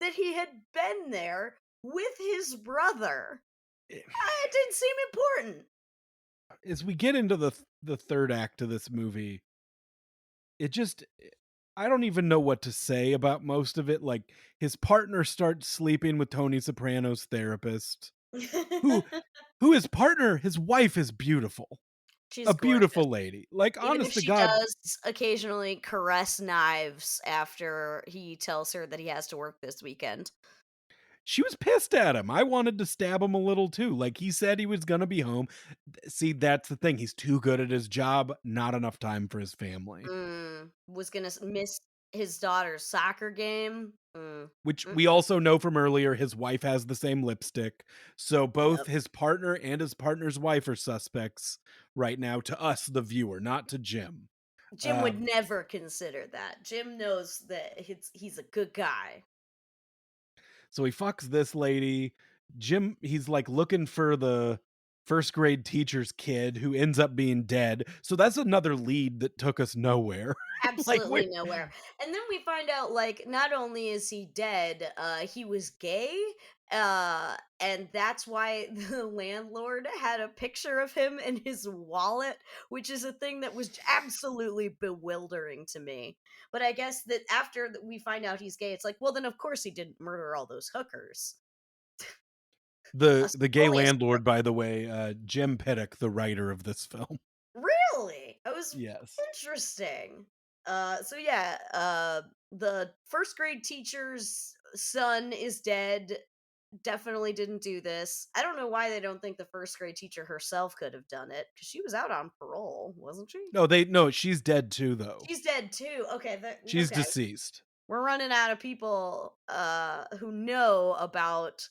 that he had been there with his brother. It didn't seem important. As we get into the third act of this movie, it just I don't even know what to say about most of it. Like, his partner starts sleeping with Tony Soprano's therapist, who his partner, his wife is beautiful. She's A gorgeous. beautiful lady. Like, Even honest if to she God, does occasionally caress knives after he tells her that he has to work this weekend. she was pissed at him. I wanted to stab him a little too. Like, he said he was gonna be home. See, that's the thing. He's too good at his job, not enough time for his family. Was gonna miss his daughter's soccer game. Which we Mm-mm. also know from earlier, his wife has the same lipstick. So both Yep. his partner and his partner's wife are suspects right now to us, the viewer, not to Jim. Jim would Um, never consider that. Jim knows that he's a good guy. so he fucks this lady. Jim, he's like looking for the first grade teacher's kid who ends up being dead. So that's another lead that took us nowhere. Like, Absolutely where nowhere. And then we find out, like, not only is he dead, he was gay, and that's why the landlord had a picture of him in his wallet, which is a thing that was absolutely bewildering to me. But I guess that after we find out he's gay, it's like, well, then of course he didn't murder all those hookers. the gay Only a landlord, by the way, Jim Pittock, the writer of this film. Really? It was Yes. interesting. So yeah, the first grade teacher's son is dead. Definitely didn't do this. I don't know why they don't think the first grade teacher herself could have done it because she was out on parole, wasn't she? No, she's dead too, though. She's dead too. Okay, She's okay. deceased. We're running out of people who know about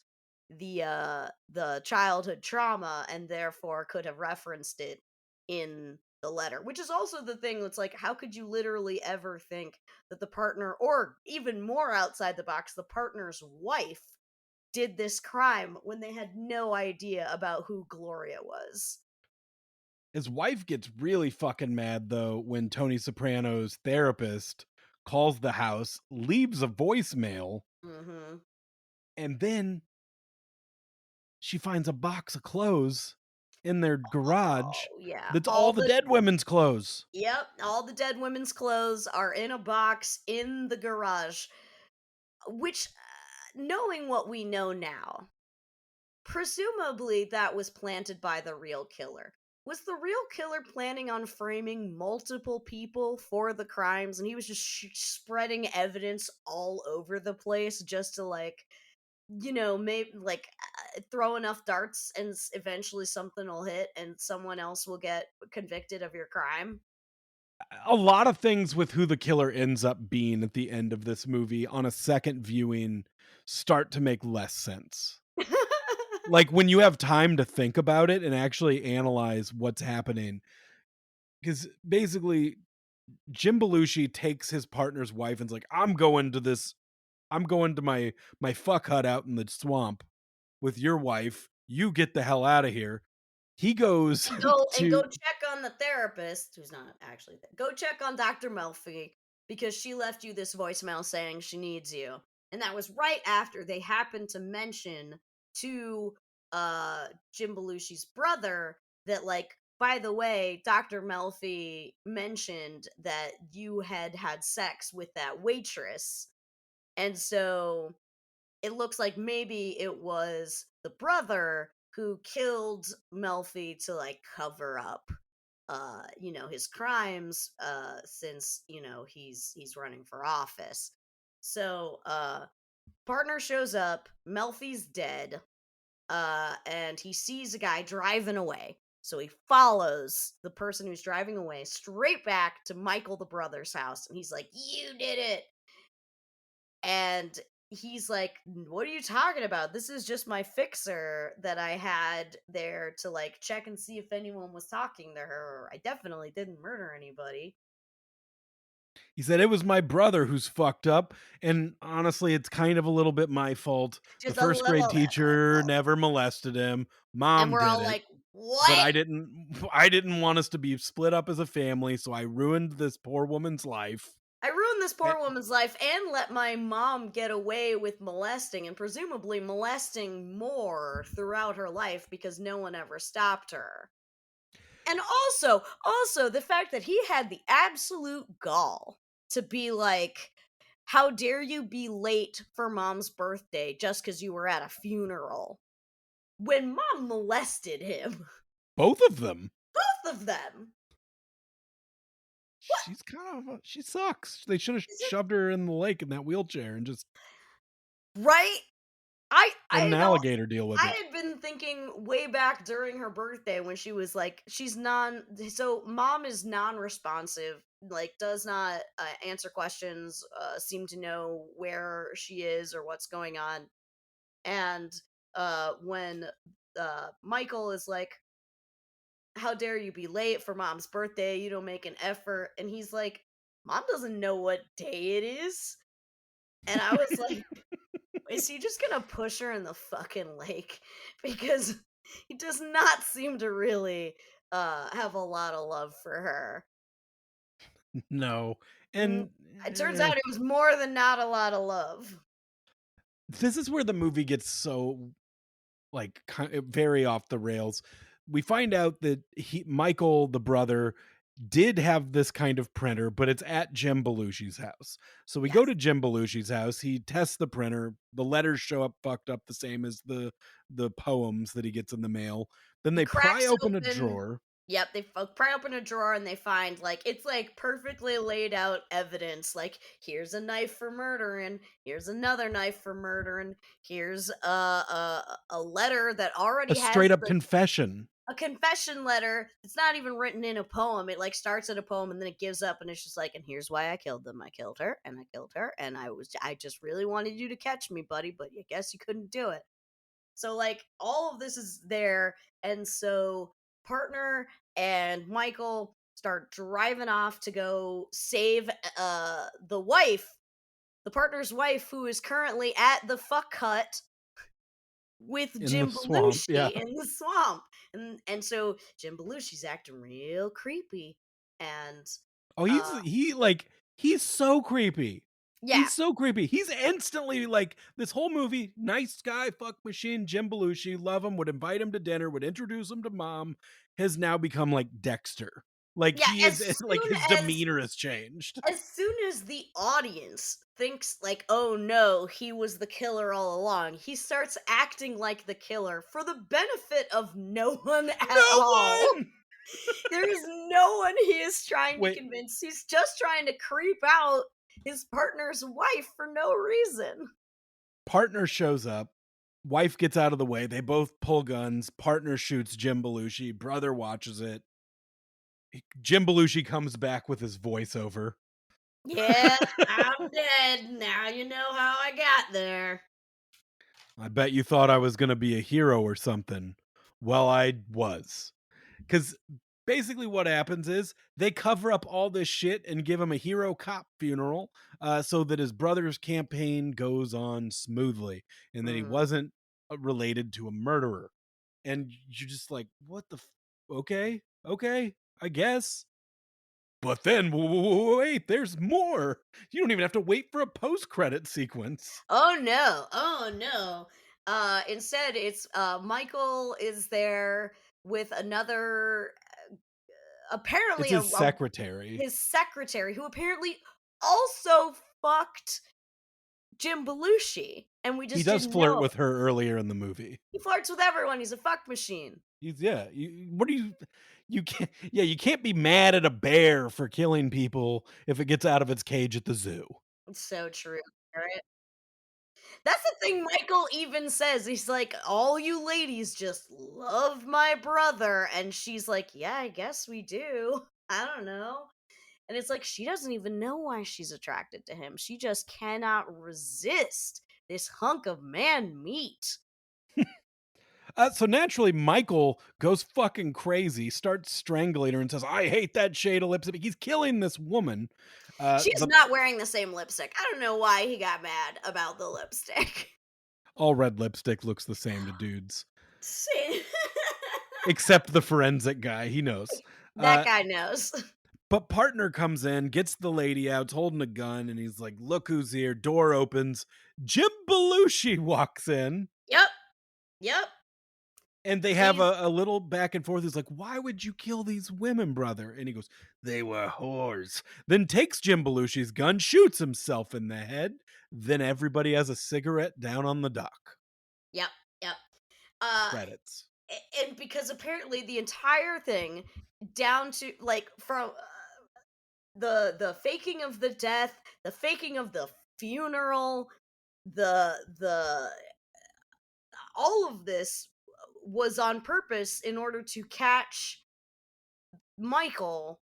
the childhood trauma and therefore could have referenced it in the letter, which is also the thing that's like, how could you literally ever think that the partner, or even more outside the box, the partner's wife did this crime when they had no idea about who Gloria was? His wife gets really fucking mad though when Tony Soprano's therapist calls the house, leaves a voicemail, Hmm. and then she finds a box of clothes in their garage Oh yeah, that's all the dead women's clothes. yep, all the dead women's clothes are in a box in the garage, which, knowing what we know now, presumably that was planted by the real killer. Was the real killer planning on framing multiple people for the crimes and he was just spreading evidence all over the place just to, like, maybe, like, throw enough darts and eventually something will hit and someone else will get convicted of your crime? A lot of things with who the killer ends up being at the end of this movie on a second viewing start to make less sense. Like, when you have time to think about it and actually analyze what's happening, because basically Jim Belushi takes his partner's wife and's like, I'm going to my fuck hut out in the swamp with your wife. You get the hell out of here." He goes And go to check on the therapist who's not actually there. Go check on Dr. Melfi because she left you this voicemail saying she needs you. And that was right after they happened to mention to Jim Belushi's brother that, like, by the way, Dr. Melfi mentioned that you had had sex with that waitress. And so it looks like maybe it was the brother who killed Melfi to, like, cover up his crimes, since he's running for office. So partner shows up, Melfi's dead, and he sees a guy driving away. So he follows the person who's driving away straight back to Michael the brother's house, and he's like, "You did it." And he's like, "What are you talking about? This is just my fixer that I had there to like check and see if anyone was talking to her. I definitely didn't murder anybody." He said, "It was my brother who's fucked up, and honestly, it's kind of a little bit my fault. The Just a first grade little bit. teacher never molested him. And Mom we're did all it, like, but "What?" I didn't want us to be split up as a family, so I ruined this poor woman's life." I ruined this Eh, poor woman's life and let my mom get away with molesting and presumably molesting more throughout her life because no one ever stopped her. And also the fact that he had the absolute gall to be like, "How dare you be late for mom's birthday just because you were at a funeral?" When mom molested him, Both of them. both of them. What She's kind of she sucks. They should have is it? shoved her in the lake in that wheelchair and just Right? I let an you know, alligator deal with I it. had been thinking way back during her birthday when she was like, so mom is non-responsive, like does not answer questions, seem to know where she is or what's going on. And when Michael is like, "How dare you be late for mom's birthday? You don't make an effort." And he's like, "Mom doesn't know what day it is." And I was like, is he just gonna push her in the fucking lake? Because he does not seem to really have a lot of love for her. No. Mm, And it turns out it was more than not a lot of love. this is where the movie gets so like very off the rails. We find out that Michael, the brother, did have this kind of printer, but it's at Jim Belushi's house. So we go Yes. to Jim Belushi's house. He tests the printer. The letters show up fucked up the same as the poems that he gets in the mail. Then He they pry cracks open a open. drawer. Yep, they pry open a drawer and they find like it's like perfectly laid out evidence. Like here's a knife for murdering, here's another knife for murdering, here's a letter that A already has straight up the confession. a confession letter. It's not even written in a poem. It like starts at a poem and then it gives up and it's just like, "And here's why I killed them. I killed her and I killed her and I just really wanted you to catch me, buddy, but I guess you couldn't do it." So like all of this is there, and so partner and Michael start driving off to go save the wife, the partner's wife, who is currently at the fuck hut with In the Jim swamp. Yeah. Belushi in the swamp. And so Jim Belushi's acting real creepy. And Oh, uh he's so creepy. yeah, He's so creepy. He's instantly like this whole movie, nice guy, fuck machine, Jim Belushi, love him, would invite him to dinner, would introduce him to mom, has now become like Dexter. Like yeah, he is like his demeanor has changed. as soon as the audience thinks like, "Oh no, he was the killer all along," he starts acting like the killer for the benefit of no one at No all. one. There is no one he is trying to Wait, convince. He's just trying to creep out his partner's wife for no reason. partner shows up. Wife gets out of the way. They both pull guns. Partner shoots Jim Belushi. Brother watches it. Jim Belushi comes back with his voiceover. Yeah, I'm dead. Now you know how I got there. I bet you thought I was gonna be a hero or something. Well, I was. Because basically what happens is they cover up all this shit and give him a hero cop funeral, so that his brother's campaign goes on smoothly and that he Mm. wasn't related to a murderer. And you're just like, what the okay, okay, I guess. But then wait, there's more. You don't even have to wait for a post-credit sequence. Oh no. Oh no. Instead it's Michael is there with another It's apparently his a secretary. his secretary who apparently also fucked Jim Belushi and we He just does didn't flirt know with it. her earlier in the movie. He flirts with everyone. He's a fuck machine. He's yeah. What do you can't yeah, you can't be mad at a bear for killing people if it gets out of its cage at the zoo. It's so true. Right? That's the thing Michael even says. He's like, "All you ladies just love my brother." And she's like, "Yeah, I guess we do. I don't know." And it's like she doesn't even know why she's attracted to him. She just cannot resist this hunk of man meat. So naturally, Michael goes fucking crazy, starts strangling her, and says, "I hate that shade of lipstick." He's killing this woman. She's The not wearing the same lipstick. I don't know why he got mad about the lipstick. All red lipstick looks the same to dudes, See? except the forensic guy. He knows. That Uh, guy knows. but partner comes in, gets the lady out, holding a gun, and he's like, "Look who's here!" Door opens. Jim Belushi walks in. Yep. Yep. And they have He's a little back and forth. He's like, "Why would you kill these women, brother?" And he goes, "They were whores." Then takes Jim Belushi's gun, shoots himself in the head. Then everybody has a cigarette down on the dock. yep. Yep. Uh Credits. and because apparently the entire thing down to like from the faking of the death, the faking of the funeral, the all of this was on purpose in order to catch Michael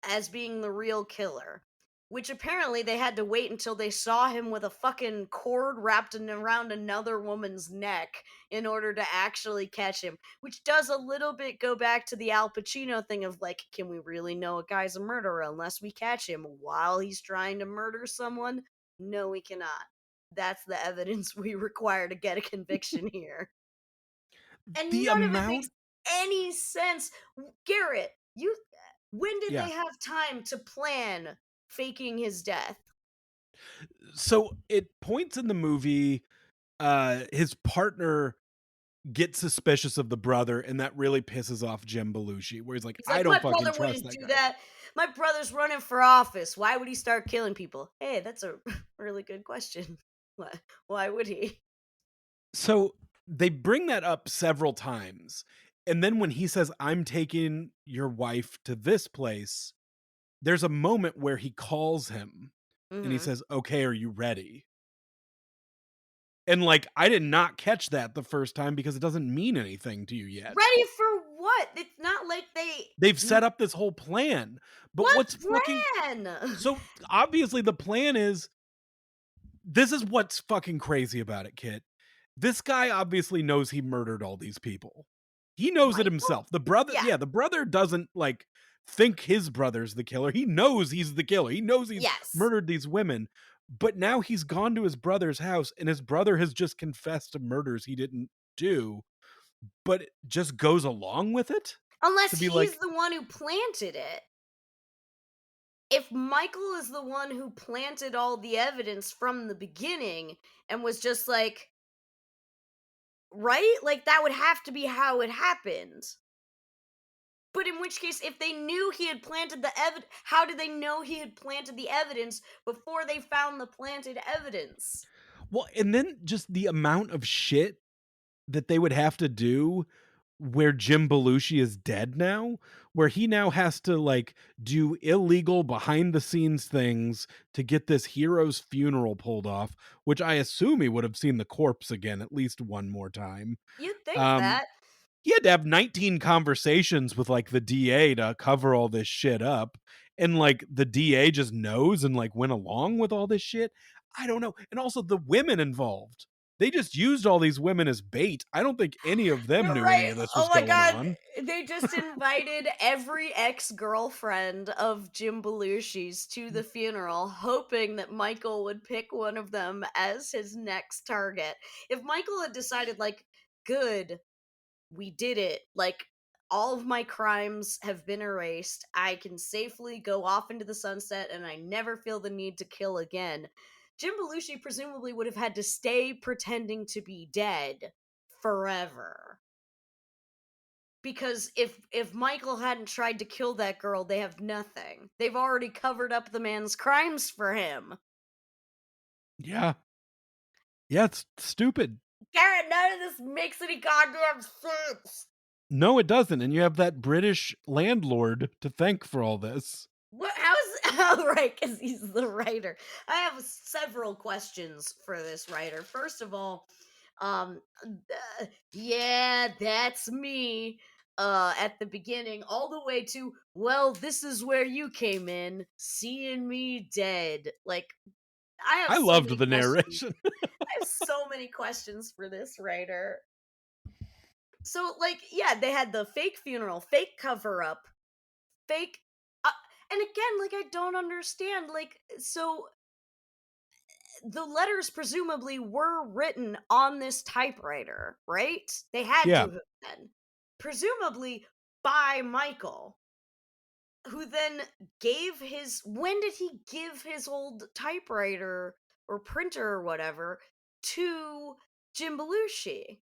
as being the real killer. Which apparently they had to wait until they saw him with a fucking cord wrapped around another woman's neck in order to actually catch him. Which does a little bit go back to the Al Pacino thing of like, can we really know a guy's a murderer unless we catch him while he's trying to murder someone? No, we cannot. That's the evidence we require to get a conviction here. And The none of it makes amount any sense. Garrett, you when did Yeah. they have time to plan faking his death? So it points in the movie, his partner gets suspicious of the brother, and that really pisses off Jim Belushi, where he's like, He's "I like, don't "My fucking brother trust wouldn't that do guy." that. My brother's running for office. Why would he start killing people?" Hey, that's a really good question. Why would he? So they bring that up several times. And then when he says, "I'm taking your wife to this place," there's a moment where he calls him and he Mhm. says, "Okay, are you ready?" And like, I did not catch that the first time because it doesn't mean anything to you yet. Ready for what? It's not like they They've set n up this whole plan. But what what's fucking plan? so obviously the plan is this is what's fucking crazy about it, Kit. This guy obviously knows he murdered all these people. He knows it Michael? himself. The brother, Yeah. yeah, the brother doesn't like think his brother's the killer. He knows he's the killer. He knows he's Yes. murdered these women. But now he's gone to his brother's house and his brother has just confessed to murders he didn't do, but just goes along with it to Unless be he's like, the one who planted it. If Michael is the one who planted all the evidence from the beginning and was just like, right? Like that would have to be how it happened. But in which case, if they knew he had planted the evidence, how did they know he had planted the evidence before they found the planted evidence? well, and then just the amount of shit that they would have to do where Jim Belushi is dead now, where he now has to like do illegal behind the scenes things to get this hero's funeral pulled off, which I assume he would have seen the corpse again at least one more time. You'd think Um, that. he had to have 19 conversations with like the DA to cover all this shit up. And like the DA just knows and like went along with all this shit. I don't know. And also the women involved. They just used all these women as bait. I don't think any of them You're knew any right. of this was Oh my going god. on. They just invited every ex-girlfriend of Jim Belushi's to the funeral, hoping that Michael would pick one of them as his next target. If Michael had decided, like, good, we did it. Like, all of my crimes have been erased. I can safely go off into the sunset and I never feel the need to kill again. Jim Belushi presumably would have had to stay pretending to be dead forever. Because if Michael hadn't tried to kill that girl, they have nothing. They've already covered up the man's crimes for him. Yeah. Yeah, it's stupid. Garrett, none of this makes any goddamn sense. No, it doesn't. And you have that British landlord to thank for all this. What? Oh, right, because he's the writer. I have several questions for this writer. First of all, yeah, that's me. At the beginning, all the way to, well, this is where you came in, seeing me dead. Like, I have I so loved many the questions. narration. I have so many questions for this writer. So, like, yeah, they had the fake funeral, fake cover up, fake. Uh, and again, like, I don't understand. Like, so the letters presumably were written on this typewriter, right? They had Yeah. to have been. Presumably by Michael, who then gave his. When did he give his old typewriter or printer or whatever to Jim Belushi?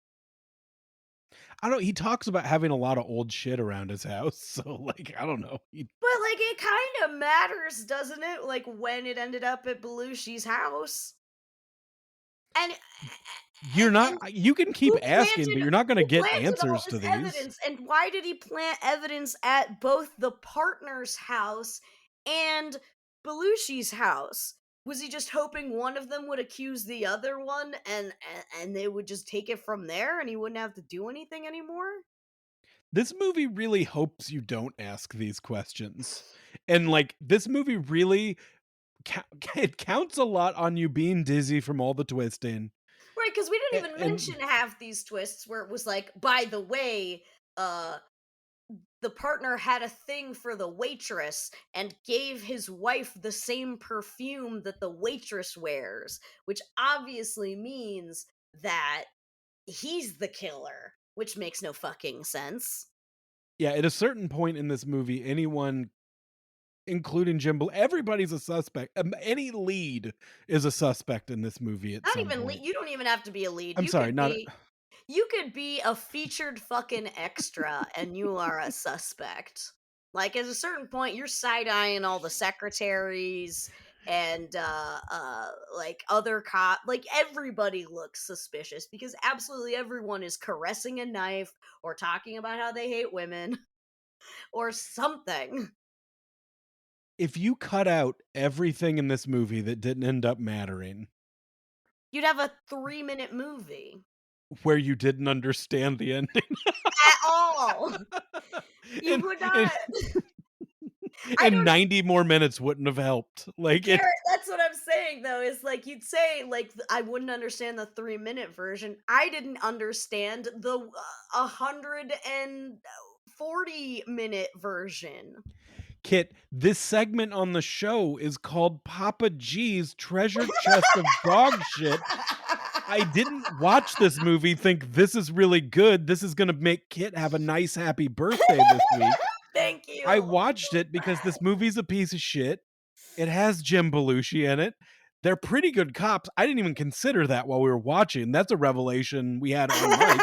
I don't he talks about having a lot of old shit around his house, so, like, I don't know. But, like, it kind of matters, doesn't it? Like, when it ended up at Belushi's house. And You're not and you can keep who asking, but planted you're not gonna who get planted all answers this to these. evidence, and why did he plant evidence at both the partner's house and Belushi's house? Was he just hoping one of them would accuse the other one, and they would just take it from there, and he wouldn't have to do anything anymore? This movie really hopes you don't ask these questions. And, like, this movie really it counts a lot on you being dizzy from all the twisting, Right, because we a didn't even and mention half these twists where it was like, by the way, uh the partner had a thing for the waitress and gave his wife the same perfume that the waitress wears, which obviously means that he's the killer, which makes no fucking sense. yeah, at a certain point in this movie, anyone, including everybody's a suspect. Any lead is a suspect in this movie at Not some even point. you don't even have to be a lead. I'm sorry, not You could be a featured fucking extra and you are a suspect. Like at a certain point you're side eyeing all the secretaries and like other like everybody looks suspicious because absolutely everyone is caressing a knife or talking about how they hate women or something. if you cut out everything in this movie that didn't end up mattering, You'd have a 3-minute movie. where you didn't understand the ending, At all. You and would and not. I and don't 90 more minutes wouldn't have helped. Like, it Garrett, that's what I'm saying though, is like you'd say like I wouldn't understand the 3-minute version. I didn't understand the 140-minute version. Kit, this segment on the show is called Papa G's Treasure Chest of Dog Shit. I didn't watch this movie think this is really good. This is gonna make Kit have a nice happy birthday this week. Thank I you. watched it because this movie's a piece of shit. It has Jim Belushi in it. They're pretty good cops. I didn't even consider that while we were watching. That's a revelation we had on mic.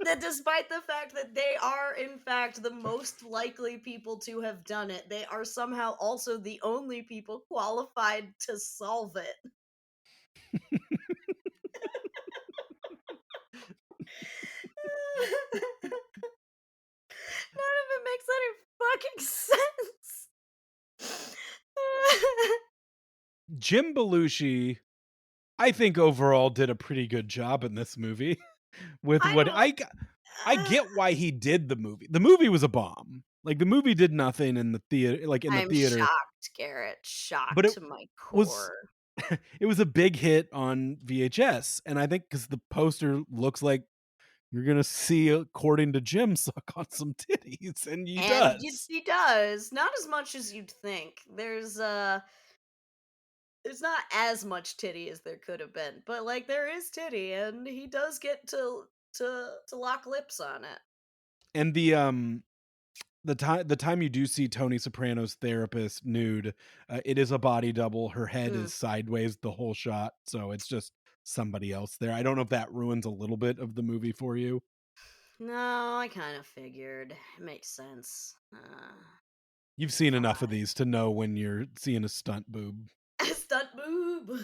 That despite the fact that they are in fact the most likely people to have done it, they are somehow also the only people qualified to solve it. None of it makes any fucking sense. Jim Belushi, I think overall did a pretty good job in this movie with I what don't. I get why he did the movie. The movie was a bomb. Like, the movie did nothing in the theater, like, in the I'm theater, shocked, Garrett. but Shocked it to my was core. it was a big hit on VHS, and I think because the poster looks like you're gonna see, according to Jim, suck on some titties, and he And does. he does. Not as much as you'd think. There's not as much titty as there could have been, but like there is titty, and he does get to lock lips on it. And the time you do see Tony Soprano's therapist nude, it is a body double. Her head Mm. is sideways the whole shot, so it's just somebody else there. I don't know if that ruins a little bit of the movie for you. No, I kind of figured. It makes sense. You've seen enough of Fine. these to know when you're seeing a stunt boob. Stunt boob.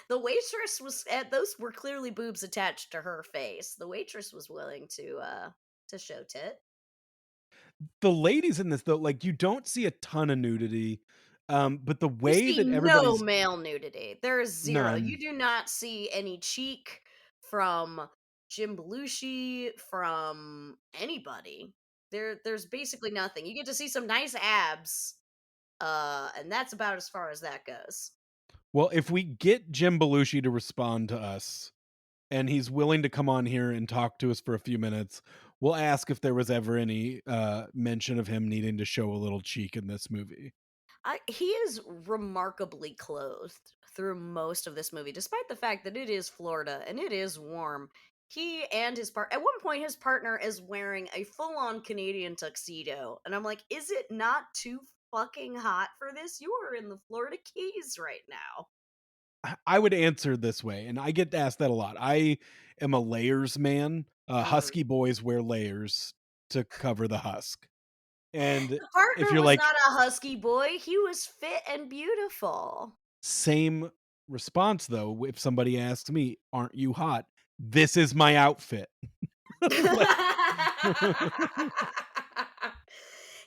The waitress was those were clearly boobs attached to her face. The waitress was willing to show tit. The ladies in this though, like, you don't see a ton of nudity, but the You way see that no everybody's male nudity. There is 0. You none. do not see any cheek from Jim Belushi, from anybody. There's basically nothing. You get to see some nice abs, and that's about as far as that goes. Well, if we get Jim Belushi to respond to us, and he's willing to come on here and talk to us for a few minutes, we'll ask if there was ever any, mention of him needing to show a little cheek in this movie. He is remarkably clothed through most of this movie, despite the fact that it is Florida and it is warm. He and his at one point, his partner is wearing a full-on Canadian tuxedo, and I'm like, is it not too fucking hot for this? You are in the Florida Keys right now. I would answer this way, and I get asked that a lot. I am a layers man. Mhm. Husky boys wear layers to cover the husk. And The if partner you're was like, not a husky boy. He was fit and beautiful. same response though, if somebody asks me, "Aren't you hot?" This is my outfit. Like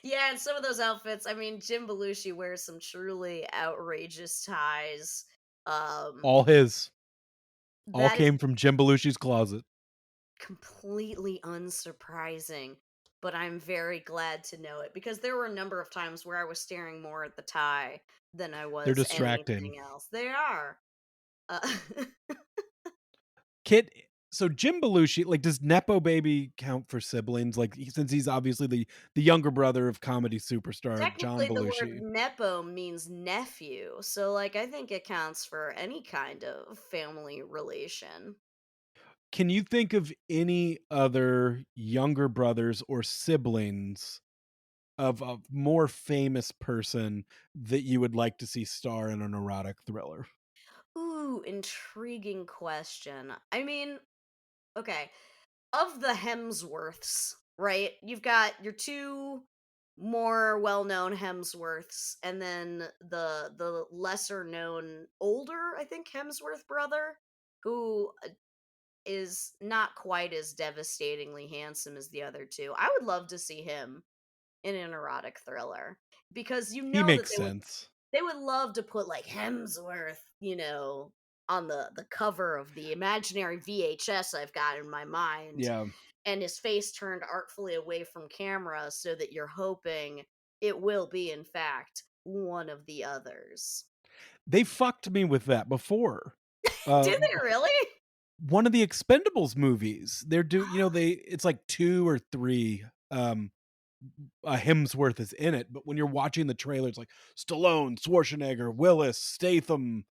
Yeah, and some of those outfits, I mean, Jim Belushi wears some truly outrageous ties. Um, all his. All that is came from Jim Belushi's closet. completely unsurprising, but I'm very glad to know it because there were a number of times where I was staring more at the tie than I They're was distracting. anything else. They are. Uh, Kid so Jim Belushi, like, does Nepo Baby count for siblings? Like, since he's obviously the younger brother of comedy superstar John technically, the word Belushi. nepo means nephew, so like I think it counts for any kind of family relation. Can you think of any other younger brothers or siblings of a more famous person that you would like to see star in an erotic thriller? Ooh, intriguing question. I mean, okay, of the Hemsworths, right? You've got your two more well-known Hemsworths, and then the lesser known, older, I think, Hemsworth brother, who is not quite as devastatingly handsome as the other two. I would love to see him in an erotic thriller because you He know that makes sense. they would love to put like Hemsworth, on the cover of the imaginary VHS I've got in my mind, Yeah. and his face turned artfully away from camera so that you're hoping it will be in fact one of the others. They fucked me with that before. Uh, Did they really? one of the Expendables movies, they it's like 2 or 3, Hemsworth is in it, but when you're watching the trailer, it's like Stallone, Schwarzenegger, Willis, Statham,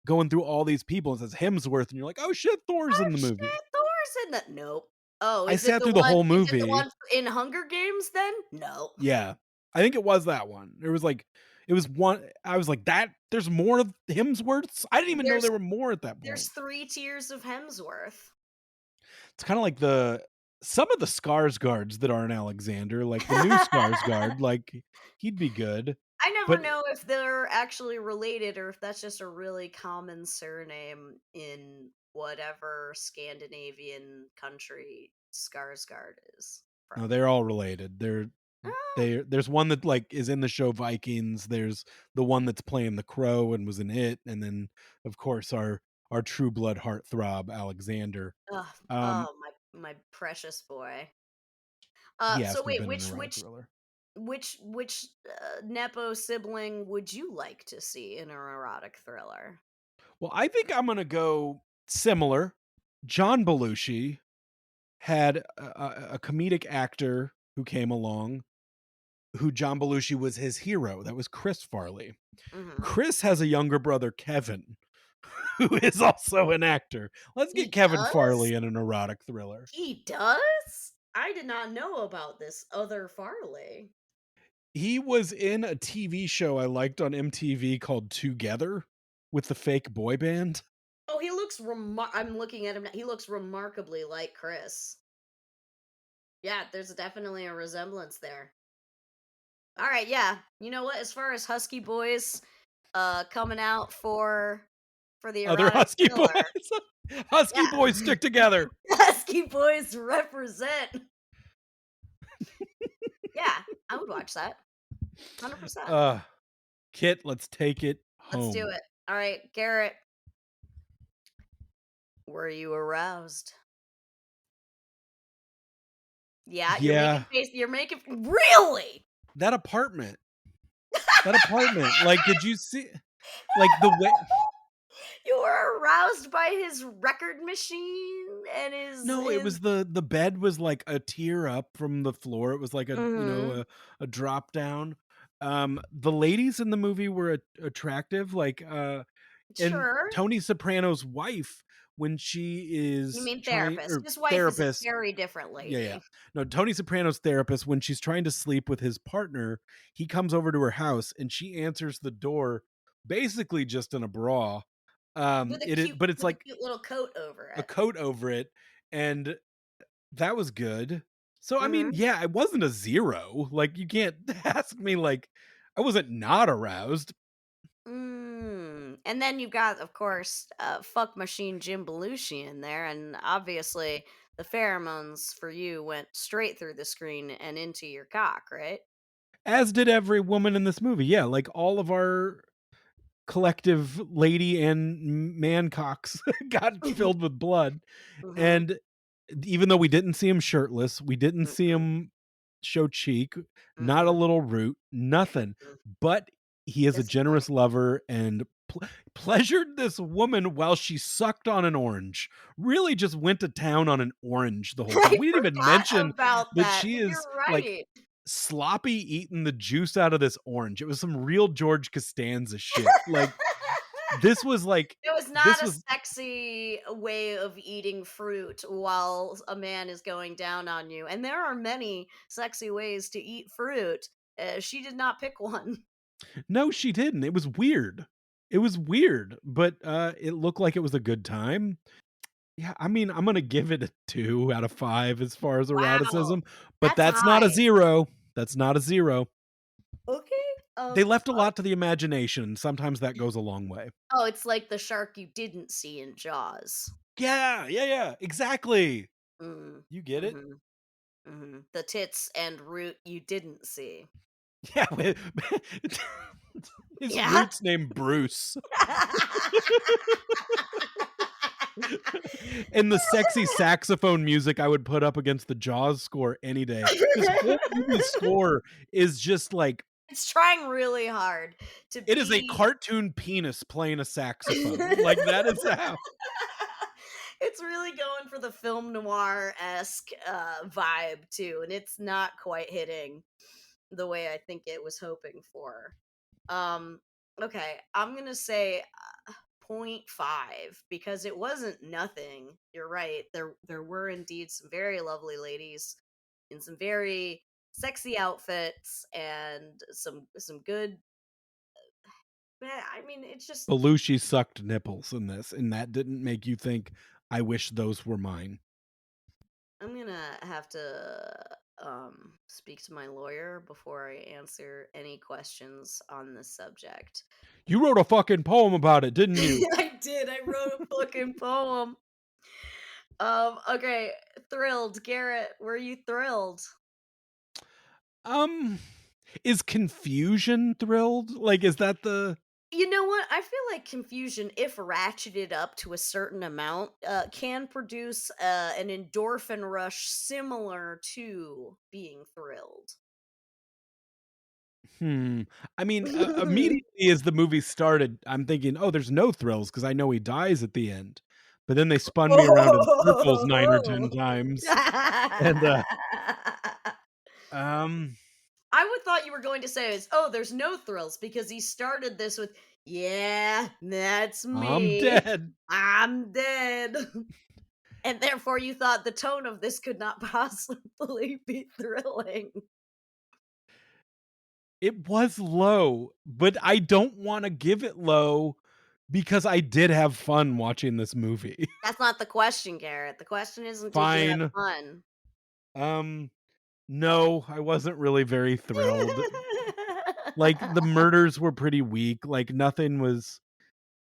going through all these people, and it says Hemsworth, and you're like, "Oh shit, Thor's Oh in the shit, movie." Thor's in that. Nope. Oh, I sat through the whole is it the movie. one in Hunger Games then? No. Yeah. I think it was that one. It was one I was like, "That there's more of Hemsworths?" I didn't even know There's there were more at that there's point. 3 tiers of Hemsworth. It's kinda like the some of the Skarsgårds that aren't Alexander, like the new Skarsgård, like, he'd be good, I never but know if they're actually related or if that's just a really common surname in whatever Scandinavian country Skarsgård is no, from. they're all related. Ah, There's one that, like, is in the show Vikings, there's the one that's playing the Crow and was in it, and then, of course, our true blood heartthrob, Alexander. ugh, Um, oh, my precious boy. he has So to have wait, been an which erotic which thriller. which nepo sibling would you like to see in an erotic thriller? Well, I think I'm gonna go similar. John Belushi had a comedic actor who came along, who John Belushi was his hero. That was Chris Farley. Mhm. Chris has a younger brother, Kevin, who is also an actor. Let's get He Kevin does? Farley in an erotic thriller. He does? I did not know about this other Farley. He was in a TV show I liked on MTV called Together with the fake boy band. Oh, he looks I'm looking at him now. He looks remarkably like Chris. Yeah, there's definitely a resemblance there. All right, yeah. You know what? As far as Husky Boys coming out for the Other erotic Husky boys. thriller. Husky Yeah. boys stick together. Husky Boys represent. Yeah, I would watch that. 100%. Uh, Kit, let's take it Let's do home. it. All right, Garrett, were you aroused? Yeah, you're Yeah, making face. You're making really. that apartment. That apartment. Like, did you see like the way You were aroused by his record machine and No, it his was the bed was like a tier up from the floor. It was like a, Mhm. a drop down. The ladies in the movie were attractive, and Sure. Tony Soprano's wife when she You is mean trying therapist. or His wife is a therapist. very different Yeah, yeah. lady. No, Tony Soprano's therapist when she's trying to sleep with his partner, he comes over to her house and she answers the door basically just in a bra. But it's With a like cute little coat over a it. coat over it, and that was good. So, I mean, Mhm. yeah, I wasn't a 0, like, you can't ask me, like I wasn't not aroused. And then you've got, of course, fuck machine Jim Belushi in there, and obviously the pheromones for you went straight through the screen and into your cock, right? As did every woman in this movie, yeah, like, all of our collective lady and man cocks got filled with blood, Mhm. and even though we didn't see him shirtless, we didn't see Mm-mm. him show cheek, not a Mm-mm. little root, nothing, Mm-mm. but he is a This point. generous lover and pleasured this woman while she sucked on an orange. Really just went to town on an orange the whole time. I We didn't even forgot mention about that that, she but is, you're like, right. sloppy eating the juice out of this orange. It was some real George Costanza shit. Like, this was like It was not this a was sexy way of eating fruit while a man is going down on you, and there are many sexy ways to eat fruit. She did not pick one. No, she didn't. It was weird. It was weird, but, it looked like it was a good time. Yeah, I mean, I'm gonna give it a 2 out of 5 as far as Wow, eroticism, but that's that's not a high. 0. That's not a 0. Okay. They left a lot to the imagination, sometimes that goes a long way. Oh, it's like the shark you didn't see in Jaws. Yeah, yeah, yeah, exactly. Mm, You get it? mhm, mhm. The tits and root you didn't see. Yeah, his Yeah. root's named Bruce. And the sexy saxophone music I would put up against the Jaws score any day. This whole movie score is just like It's trying really hard to it is a be cartoon penis playing a saxophone. Like, that is how It's really going for the film noir-esque, vibe too, and it's not quite hitting the way I think it was hoping for. Um, okay, I'm gonna say, point 0.5 because it wasn't nothing. You're right. There were indeed some very lovely ladies in some very sexy outfits and some good I mean, it's just Belushi sucked nipples in this, and that didn't make you think, "I wish those were mine." I'm gonna have to speak to my lawyer before I answer any questions on this subject. You wrote a fucking poem about it, didn't you? I did. I wrote a fucking poem. Okay, thrilled, Garrett. Were you thrilled? Um, is confusion thrilled? Like, is that the You know what? I feel like confusion, if ratcheted up to a certain amount, can produce an endorphin rush similar to being thrilled. Hmm. I mean, immediately as the movie started, I'm thinking, "Oh, there's no thrills because I know he dies at the end." But then they spun me around in circles 9 or 10 times, and, um, I would thought you were going to say is, "Oh, there's no thrills," because he started this with, "Yeah, that's I'm me. dead. I'm dead." And therefore you thought the tone of this could not possibly be thrilling. It was low, but I don't wanna give it low because I did have fun watching this movie. That's not the question, Garrett. The question isn't did you have Fine. fun? Um, no, I wasn't really very thrilled. Like, the murders were pretty weak, like, nothing was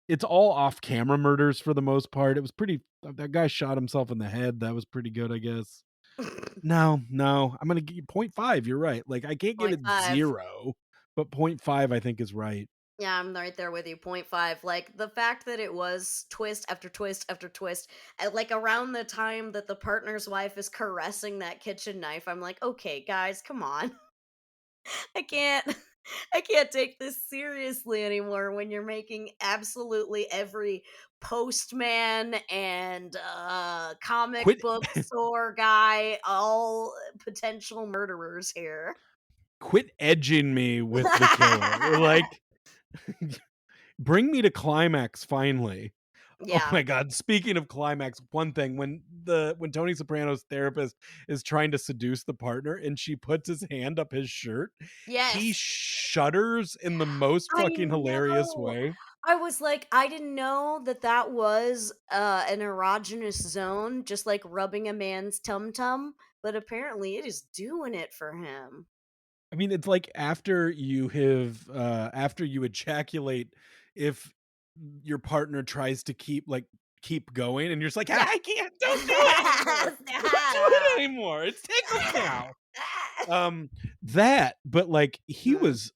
it's all off-camera murders for the most part. It was pretty that guy shot himself in the head, that was pretty good, I guess. No, no, I'm gonna give you point 0.5, you're right. Like, I can't give Point it 5. 0, but point 0.5 I think is right. Yeah, I'm right there with you. Point 0.5. Like the fact that it was twist after twist after twist, like around the time that the partner's wife is caressing that kitchen knife, I'm like, okay, guys, come on. I can't I can't take this seriously anymore when you're making absolutely every postman and comic Quit book store guy all potential murderers here. quit edging me with the killer, like, bring me to climax finally. Oh Yeah. my god, speaking of climax, one thing, when Tony Soprano's therapist is trying to seduce the partner and she puts his hand up his shirt, he Yes. shudders in the most I fucking hilarious know. way. I was like, I didn't know that that was an erogenous zone, just like rubbing a man's tum tum, but apparently it is doing it for him. I mean, it's like after you ejaculate, if your partner tries to keep going and you're just like, Yeah. I can't, don't do it anymore. Don't do it anymore. It's tickles now. That, but like Mhm.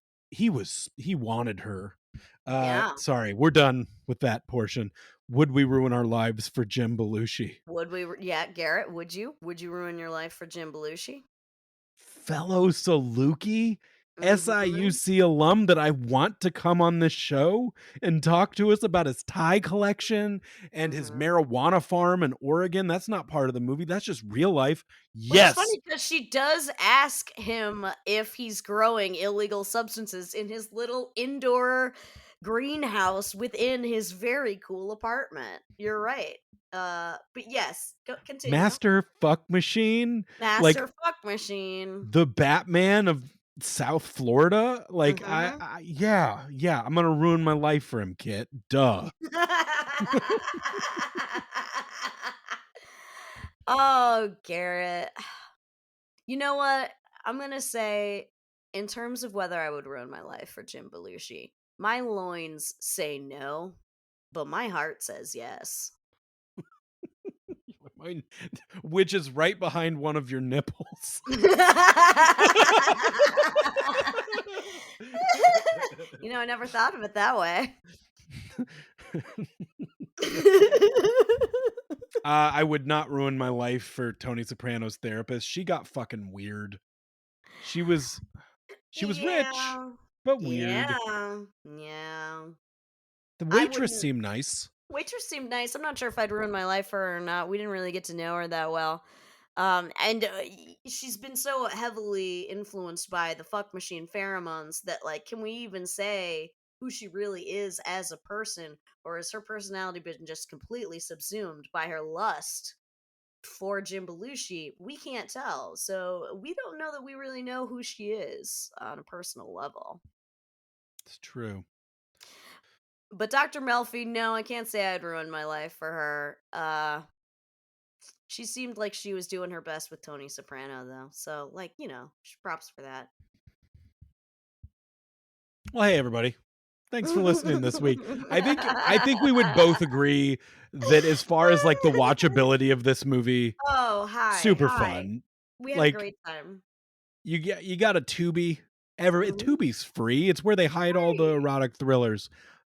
he wanted her. Yeah. Sorry, we're done with that portion. Would we ruin our lives for Jim Belushi? Would we? Yeah, Garrett, would you? Would you ruin your life for Jim Belushi? Fellow Saluki, Mm-hmm. SIUC alum that I want to come on this show and talk to us about his tie collection and his Mm-hmm. marijuana farm in Oregon. That's not part of the movie. That's just real life. Which is Yes. funny because she does ask him if he's growing illegal substances in his little indoor greenhouse within his very cool apartment. You're right. But yes, continue. Master fuck machine. Like Master fuck machine. the Batman of South Florida. Like Mm-hmm. yeah, I'm gonna ruin my life for him, Kit. Duh. Oh, Garrett. You know what? I'm gonna say, in terms of whether I would ruin my life for Jim Belushi, my loins say no, but my heart says yes. Mine- Which is right behind one of your nipples. I never thought of it that way. I would not ruin my life for Tony Soprano's therapist. She got fucking weird. She was she was rich, Yeah. but weird. Yeah. Yeah. The I waitress wouldn't seemed nice. Waitress seemed nice. I'm not sure if I'd ruin my life for her or not. We didn't really get to know her that well. And she's been so heavily influenced by the fuck machine pheromones that, like, can we even say who she really is as a person, or has her personality been just completely subsumed by her lust for Jim Belushi? We can't tell. So we don't know that we really know who she is on a personal level. It's true. But Dr. Melfi, no, I can't say I'd ruin my life for her. She seemed like she was doing her best with Tony Soprano, though. So, like, props for that. Well, hey everybody. Thanks for listening this week. I think we would both agree that as far as like the watchability of this movie, Oh, hi, super hi. fun. We had a Like great time. you got a Tubi. Mhm. Tubi's free. It's where they hide all the Right. erotic thrillers.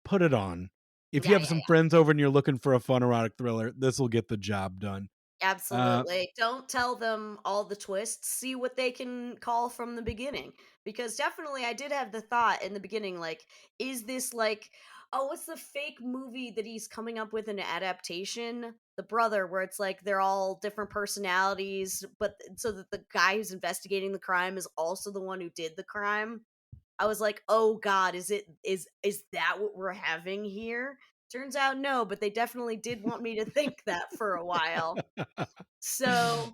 Put it on. If you Yeah, have yeah, some friends over and you're looking for a fun erotic thriller, this will get the job done. Uh absolutely. Don't tell them all the twists. See what they can call from the beginning. Because definitely I did have the thought in the beginning, like, is this like, oh, what's the fake movie that he's coming up with an adaptation? The brother, where it's like they're all different personalities, but so that the guy who's investigating the crime is also the one who did the crime. I was like, "Oh god, is that what we're having here?" Turns out no, but they definitely did want me to think that for a while. So,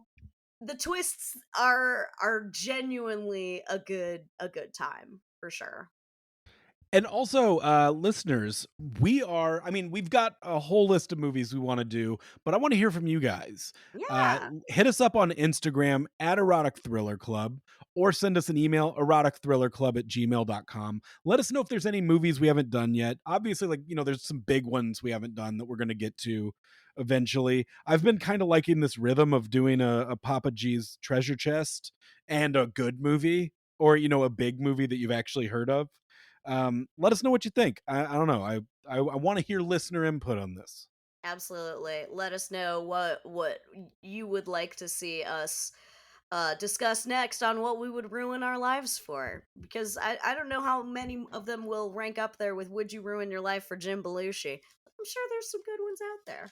the twists are genuinely a good time, for sure. And also, listeners, we've got a whole list of movies we want to do, but I want to hear from you guys. Yeah. Hit us up on Instagram at Erotic Thriller Club or send us an email, eroticthrillerclub@gmail.com. Let us know if there's any movies we haven't done yet. Obviously, like, there's some big ones we haven't done that we're going to get to. eventually. I've been kind of liking this rhythm of doing a Papa G's treasure chest and a good movie, or a big movie that you've actually heard of. Let us know what you think. I don't know. I want to hear listener input on this. Absolutely. Let us know what you would like to see us discuss next on what we would ruin our lives for. Because I don't know how many of them will rank up there with Would You Ruin Your Life for Jim Belushi. I'm sure there's some good ones out there.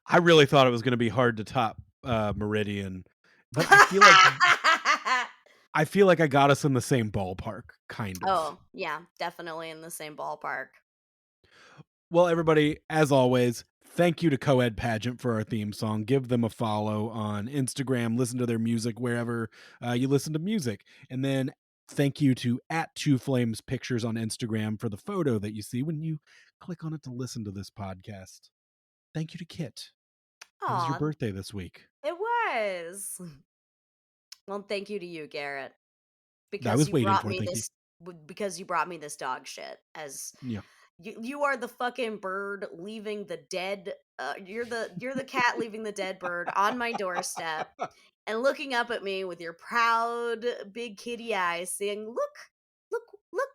I really thought it was going to be hard to top Meridian, but I feel like I got us in the same ballpark, kind of. Oh, yeah, definitely in the same ballpark. Well, everybody, as always, thank you to Coed Pageant for our theme song. Give them a follow on Instagram. Listen to their music wherever you listen to music. And then thank you to at Two Flames Pictures on Instagram for the photo that you see when you click on it to listen to this podcast. Thank you to Kit. It was your Aw, birthday this week. it was. Well, thank you to you, Garrett, I because was you waiting brought for it. me Thank you. this because you brought me this dog shit. As Yeah. you are the fucking bird leaving the dead. You're the cat leaving the dead bird on my doorstep and looking up at me with your proud big kitty eyes, saying, "Look, look, look,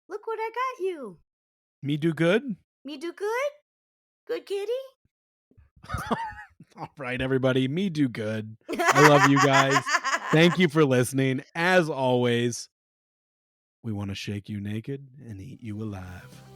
look what I got you. Me do good? Me do good, good kitty." All right, everybody. Me do good. I love you guys. Thank you for listening. As always, we want to shake you naked and eat you alive.